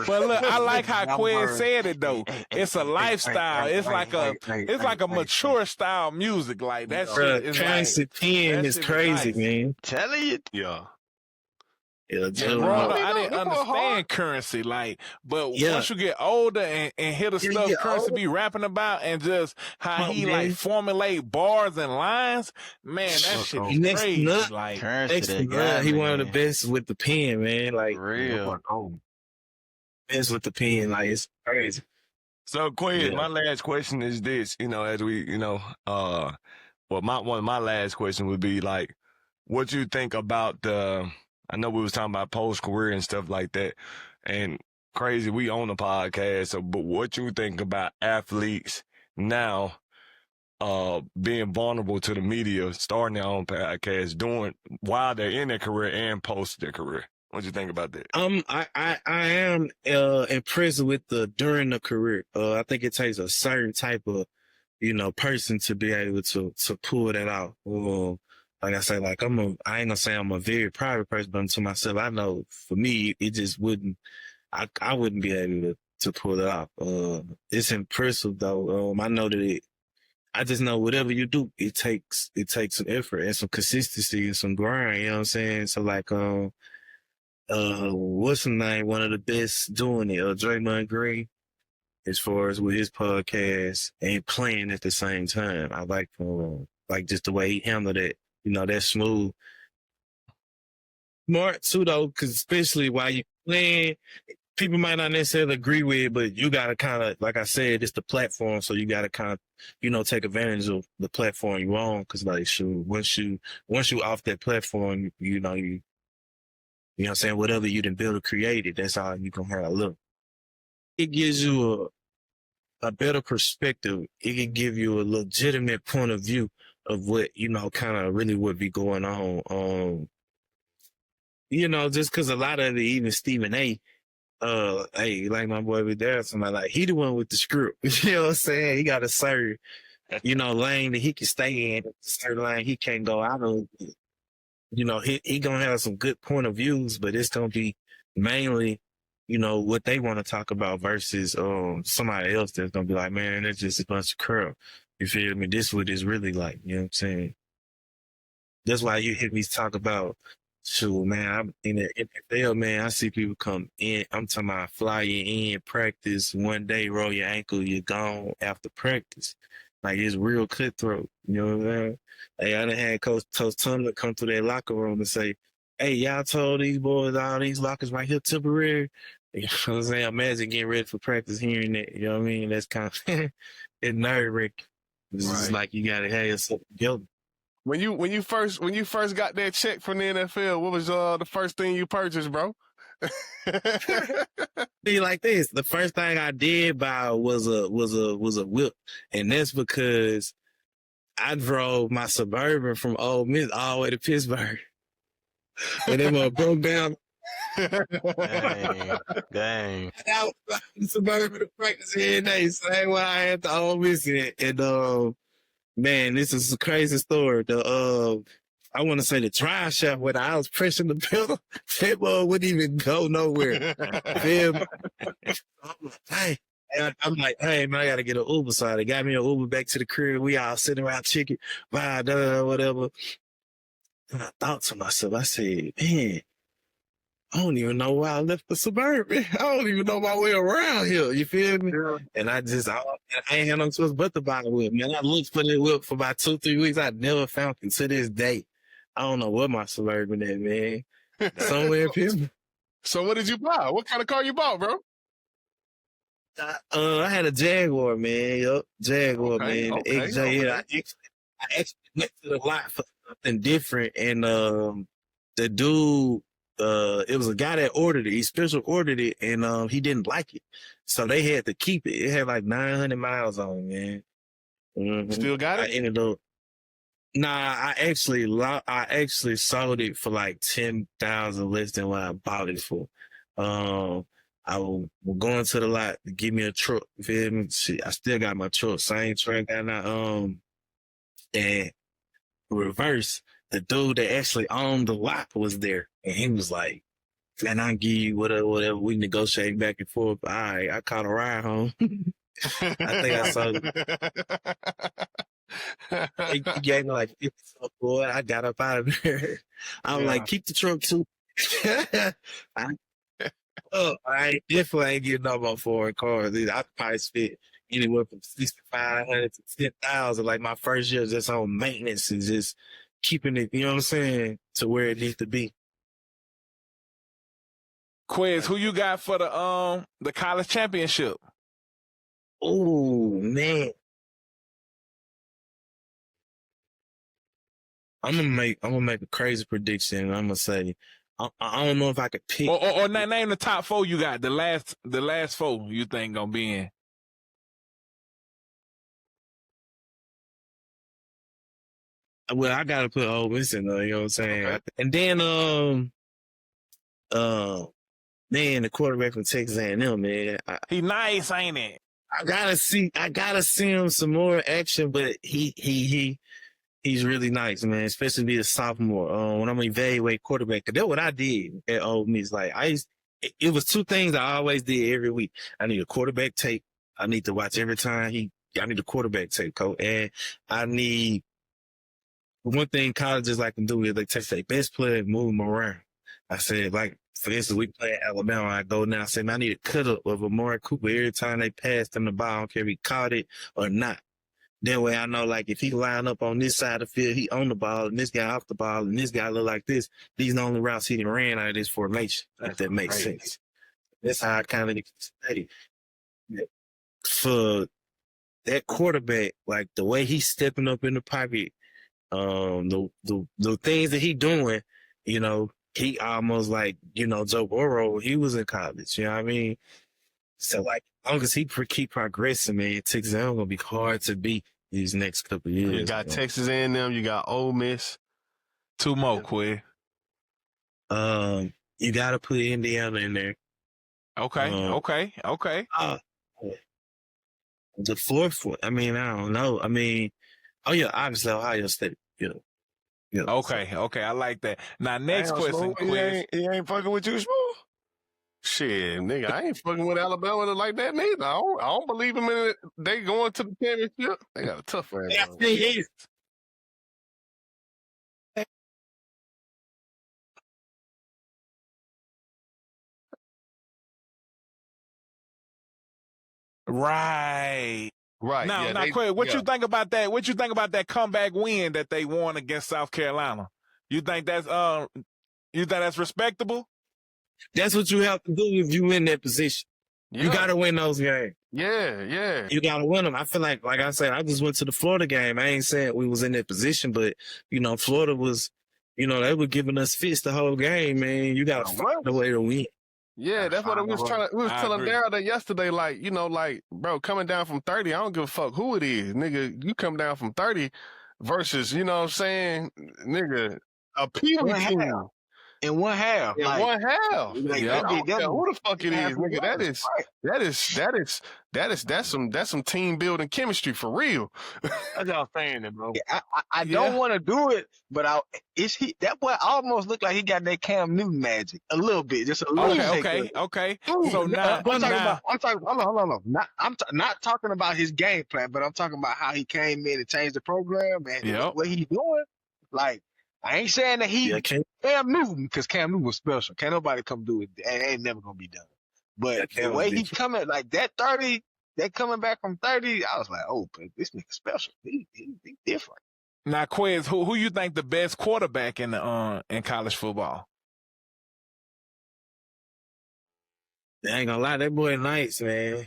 But look, I like how Quinn said it though. It's a lifestyle. It's like a mature style music. Like that shit is Currency pen is crazy, nice. man. Telling you. Yeah. Yeah, I didn't understand Currency, but once you get older and hear the stuff Currency be rapping about and just how he formulate bars and lines, man, that shit is crazy. Currency, he one of the best with the pen, man. Like real. Best with the pen, like it's crazy. So, Quinn, my last question is this, as we, one of my last questions would be like, what you think about I know we was talking about post-career and stuff like that, and crazy, we own a podcast, but what you think about athletes now being vulnerable to the media, starting their own podcast, while they're in their career and post their career? What you think about that? I am impressed with during the career. I think it takes a certain type of, person to be able to pull that out. Like I say, I ain't gonna say I'm a very private person, but to myself, I know for me, it just wouldn't, I wouldn't be able to pull it off. It's impressive though. I know that I just know whatever you do, it takes some effort and some consistency and some grind, you know what I'm saying? So what's the name? One of the best doing it, Draymond Green, as far as with his podcast and playing at the same time. I like just the way he handled it. That's smooth. Smart too, though, because especially while you're playing, people might not necessarily agree with it, but you got to kind of, like I said, it's the platform, so you got to kind of, take advantage of the platform you're on, because, once you off that platform, you know what I'm saying, whatever you done build or created, that's how you going to have a look. It gives you a better perspective. It can give you a legitimate point of view of what, kind of really would be going on. Just because a lot of it, even Stephen A., hey, like my boy with there, somebody he the one with the script. You know what I'm saying? He got a certain, lane that he can stay in, a certain lane he can't go out of. He gonna have some good point of views, but it's gonna be mainly you know, what they want to talk about versus somebody else that's gonna be like, man, that's just a bunch of crap. You feel me? This is what it's really like. You know what I'm saying? That's why you hear me talk about, shoot, man, I'm in the NFL, man. I see people come in. I'm talking about fly you in, practice one day, roll your ankle, you're gone after practice. Like, it's real cutthroat. You know what I'm saying? Hey, I done had Coach Tumler come to their locker room and say, hey, y'all told these boys all these lockers right here temporary. You know what I'm saying? Imagine getting ready for practice hearing that. You know what I mean? That's kind of it's nerve-wracking. It's just like you gotta have yourself together. When you first got that check from the NFL, what was the first thing you purchased, bro? Be like this. The first thing I did buy was a whip, and that's because I drove my Suburban from Ole Miss all the way to Pittsburgh, and then broke down. Dang. I was Suburban to practice every day, same way I had to Ole Miss, and man, this is a crazy story. I want to say the drive shaft when I was pressing the pedal, that ball wouldn't even go nowhere. I'm like, hey, man, I got to get an Uber. So they got me an Uber back to the crib. We all sitting around chicken, whatever. And I thought to myself, I said, man, I don't even know why I left the Suburban. I don't even know my way around here. You feel me? Yeah. And I ain't had no choice but to buy a whip. Man, I looked for the whip for about 2-3 weeks. I never found it to this day. I don't know what my Suburban is, man. Somewhere in Pittsburgh. So what did you buy? What kind of car you bought, bro? I had a Jaguar, man. Yup, Jaguar, man. Okay, XJ. okay. I actually went to the lot for something different, and the dude, it was a guy that ordered it. He special ordered it, and he didn't like it, so they had to keep it. It had like 900 miles on it, man. Mm-hmm. Still got it? I ended up. Nah, I actually sold it for like 10,000 less than what I bought it for. I was going to the lot to give me a truck. You feel me? Shit, I still got my truck, same truck I got now. And reverse, the dude that actually owned the lot was there, and he was like, "Man, I'll give you whatever. We negotiate back and forth." All right, I caught a ride home. I think I sold it. He gave me like 50 cents, boy. I got up out of there. I was like, keep the truck too. I definitely ain't getting no more foreign cars. I probably spent anywhere from 6,500 to 10,000. Like my first year just on maintenance and just keeping it, you know what I'm saying, to where it needs to be. Quiz, who you got for the college championship? Oh man. I'm gonna make a crazy prediction. I'm gonna say I don't know if I could pick or name the top four you got. The last four you think gonna be in. Well, I gotta put Ole Miss in there. You know what I'm saying? Okay. And then man, the quarterback from Texas A&M, man. He nice, ain't it? I gotta see him some more action, but he's really nice, man, especially be a sophomore. When I'm evaluate quarterback, cause that's what I did at Ole Miss. Like it was two things I always did every week. I need a quarterback tape. I need to watch every time I need a quarterback tape, coach, and I need one thing colleges like to do is they take their best player and move them around. I said, like, for instance, we play at Alabama. I go now. I said, man, I need a cut up of Amari Cooper every time they pass them the ball. I don't care if he caught it or not. That way I know, like, if he line up on this side of the field, he on the ball, and this guy off the ball, and this guy look like this. These are the only routes he ran out of this formation, if that makes sense. That's how I kind of study. For that quarterback, like, the way he's stepping up in the pocket, the things that he doing, you know, he almost like, you know, Joe Burrow, he was in college, you know what I mean? So, like, as long as he keep progressing, man, Texas A&M gonna be hard to beat these next couple of years. You got Texas A&M, you got Ole Miss. Two more, Quid. You gotta put Indiana in there. Okay. The fourth one, I mean, I don't know. I mean, obviously Ohio State, you know. Okay, I like that. Now, next question, Quid. He ain't fucking with you, Smooth? Shit, nigga, I ain't fucking with Alabama like that neither. I don't believe them in it. They going to the championship. They got a tough ass. Yeah, thing is, Right. Right. Now, Yeah, Quay, what you think about that? What you think about that comeback win that they won against South Carolina? You think that's respectable? that's what you have to do if you in that position. yeah. You got to win those games. Yeah. You got to win them. I feel like I said, I just went to the Florida game. I ain't saying we was in that position, but, Florida was, they were giving us fits the whole game, man. You got to find a way to win. Yeah, that's what we was telling agree. Darryl that yesterday. Like, bro, coming down from 30, I don't give a fuck who it is, nigga. You come down from 30 versus, you know what I'm saying, nigga, a Peewee team. In one half. In one half. Like, I don't care who the fuck it that is, nigga. That's some team building chemistry for real. That's y'all saying it, bro. I don't want to do it, but that boy almost looked like he got that Cam Newton magic a little bit, just a little bit. Okay. Ooh, So now, hold on. I'm not talking about his game plan, but I'm talking about how he came in and changed the program and what he's doing. Like, I ain't saying that he Cam Newton, because Cam Newton was special. Can't nobody come do it. It ain't never gonna be done. But the way he coming, like that 30, that coming back from 30, I was like, oh, but this nigga special. He different. Now, Quiz, who you think the best quarterback in college football? I ain't gonna lie, that boy nice, man.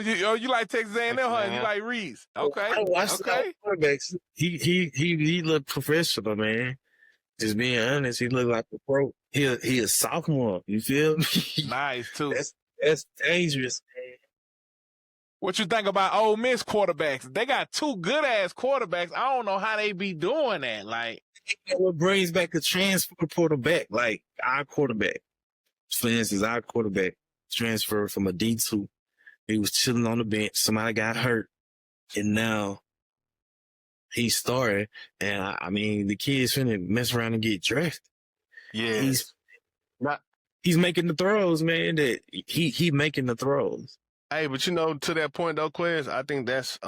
You like Texas A&M, huh? You like Reese? Okay. I watched the quarterbacks. He looked professional, man. Just being honest, he looked like a pro. He a sophomore. You feel me? Nice too. That's dangerous, man. What you think about Ole Miss quarterbacks? They got two good ass quarterbacks. I don't know how they be doing that. Like, what brings back the transfer quarterback? Like our quarterback, for instance, our quarterback transferred from a D2. He was chilling on the bench. Somebody got hurt, and now he started. And I mean, the kid's finna mess around and get drafted. Yeah, he's making the throws, man. That he making the throws. Hey, but to that point though, Quez, I think that's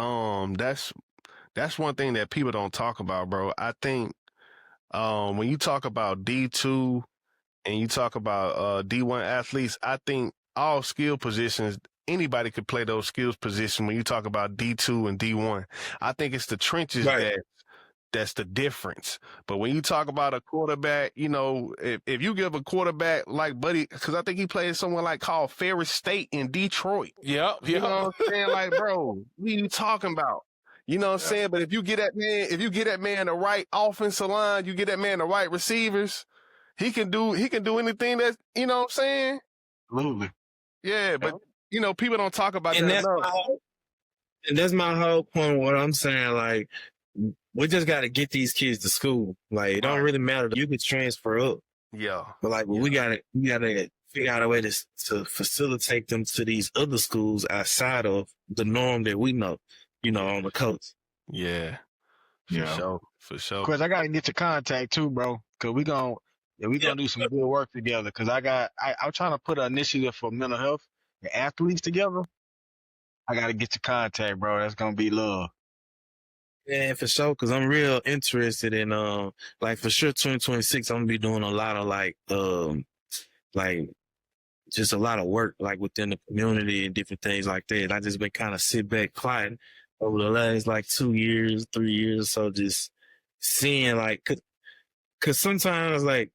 one thing that people don't talk about, bro. I think when you talk about D2 and you talk about D1 athletes, I think all skill positions, anybody could play those skills positions when you talk about D2 and D1. I think it's the trenches that's the difference. But when you talk about a quarterback, if you give a quarterback like Buddy, because I think he played somewhere like called Ferris State in Detroit. Yep. You know what I'm saying? Like, bro, what are you talking about? You know what I'm saying? But if you get that man the right offensive line, you get that man the right receivers, he can do anything that, you know what I'm saying? Absolutely. Yeah, but people don't talk about And that enough. And that's my whole point. What I'm saying, like, we just got to get these kids to school. Like, it don't really matter. You can transfer up. Yeah. But like, we gotta figure out a way to facilitate them to these other schools outside of the norm that we know, on the coast. Yeah. For sure. Cause I gotta get your contact too, bro. Cause we gonna do some good work together. Cause I'm trying to put an initiative for mental health and athletes together. I gotta get your contact, bro. That's gonna be love. Yeah, for sure. Cause I'm real interested in, like for sure 2026, I'm gonna be doing a lot of like just a lot of work, like within the community and different things like that. I just been kind of sit back quiet over the last like 2 years, 3 years. So just seeing like, cause sometimes like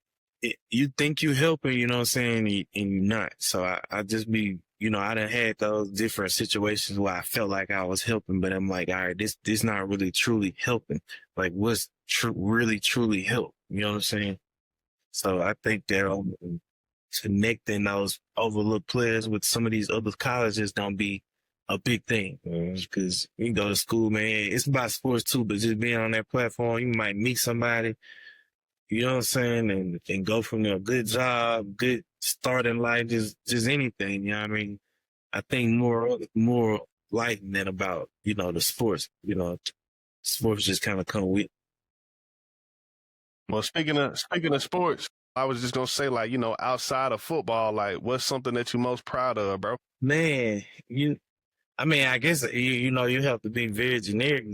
you think you helping, you know what I'm saying? And you're not. So I just be, I done had those different situations where I felt like I was helping, but I'm like, all right, this not really truly helping. Like what's really truly help? You know what I'm saying? So I think that connecting those overlooked players with some of these other colleges don't be a big thing. Because you can go to school, man. It's about sports too, but just being on that platform, you might meet somebody, you know what I'm saying, and go from there. Good job, good start in life, just anything, you know what I mean? I think more life than about, the sports. Sports just kind of come with. Well, speaking of sports, I was just gonna say, like, outside of football, like, what's something that you're most proud of, bro? Man, I guess you have to be very generic.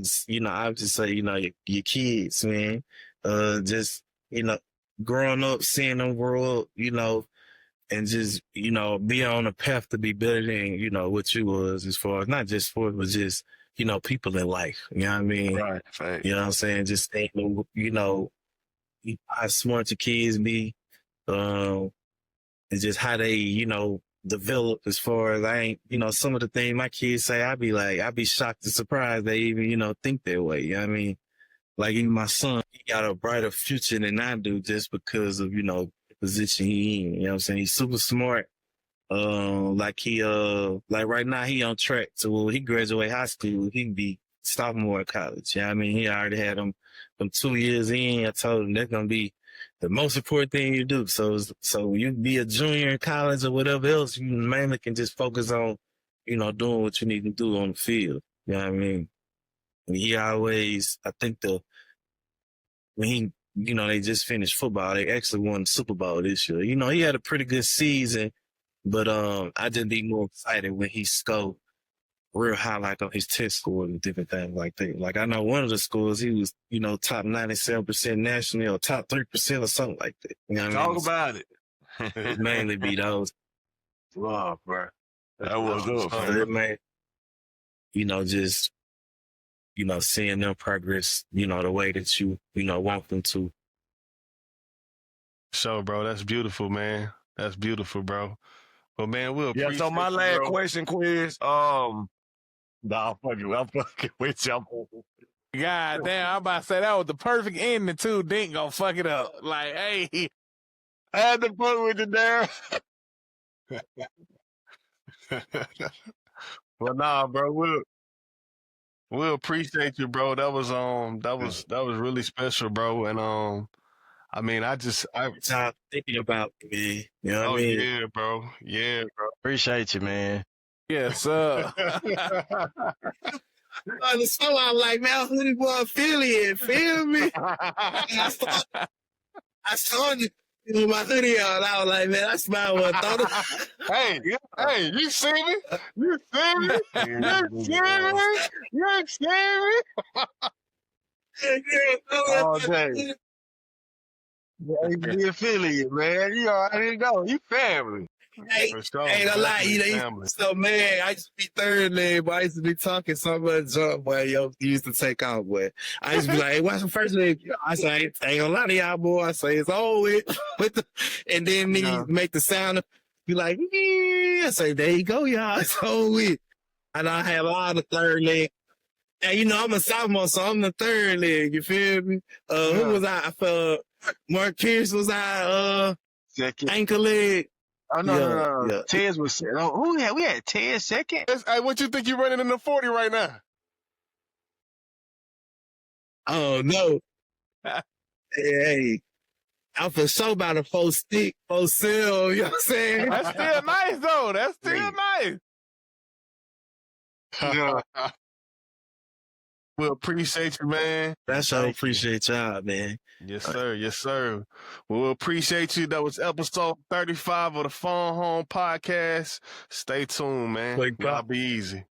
I would just say, your kids, man. Just growing up, seeing them grow up, and just be on a path to be better than what you was, as far as not just sports, but just people in life. You know what I mean? Right. Fact. You know what I'm saying? Just think, how smart your kids be, and just how they develop, as far as some of the things my kids say, I be shocked and surprised they even, think that way. You know what I mean? Like, even my son, he got a brighter future than I do just because of, the position he in. You know what I'm saying? He's super smart. Like right now he on track to when he graduate high school, he can be sophomore at college. You know what I mean? He already had him from 2 years in. I told him that's going to be the most important thing you do. So you be a junior in college or whatever else, you mainly can just focus on, doing what you need to do on the field. You know what I mean? And he always, I think when he, they just finished football, they actually won the Super Bowl this year. He had a pretty good season, but I just be more excited when he scored real high, like on his test score and different things like that. Like, I know one of the scores, he was, top 97% nationally or top 3% or something like that. You know what I mean? Talk about it. It mainly be those. Wow, bro. That was up, So, man, just, seeing them progress, the way that you, want them to. So, bro, that's beautiful, man. That's beautiful, bro. Well, man, we'll appreciate so my you, last bro. question, Quiz. I'm fucking with you. God damn, I'm about to say that was the perfect ending too. Dink gonna fuck it up. Like, hey. I had to fuck with you there. Well, nah, bro, we'll appreciate you, bro. That was really special, bro. And Time thinking about me. You know what I mean? yeah, bro. Yeah, bro. Appreciate you, man. Yes, sir. So I'm like, man, hoodie boy affiliate, feel me? I saw you with my hoodie on. I was like, man, I smiled when I thought of Hey, you see me? You see me? You see me? You see me? All day. Yeah, you be affiliate, man. You already know. You family. Hey, For sure. ain't a lie, Family. so man, I used to be third leg, but I used to be talking so much jump, boy. You used to take off, boy. I used to be like, hey, watch the first leg. I say, ain't gonna lie to y'all, boy. I say, it's all with the, and then he make the sound of, be like, yeah. I say, there you go, y'all. It's all with. And I have all the third leg. And I'm a sophomore, so I'm the third leg. You feel me? Who was I? I felt Mark Pierce was I, Second. ankle leg. Oh, no. Yeah. Tez was second. Oh, we had Tez second? Hey, what you think you running in the 40 right now? Oh, no. Hey, I'm for sure about a 4-stick, 4-cell, you know what I'm saying? That's still nice though. That's still nice. Yeah. We appreciate you, man. That's how I appreciate y'all, man. Yes, sir. Yes, sir. We'll appreciate you. That was episode 35 of the Phone Home Podcast. Stay tuned, man. Wake Y'all up. be easy.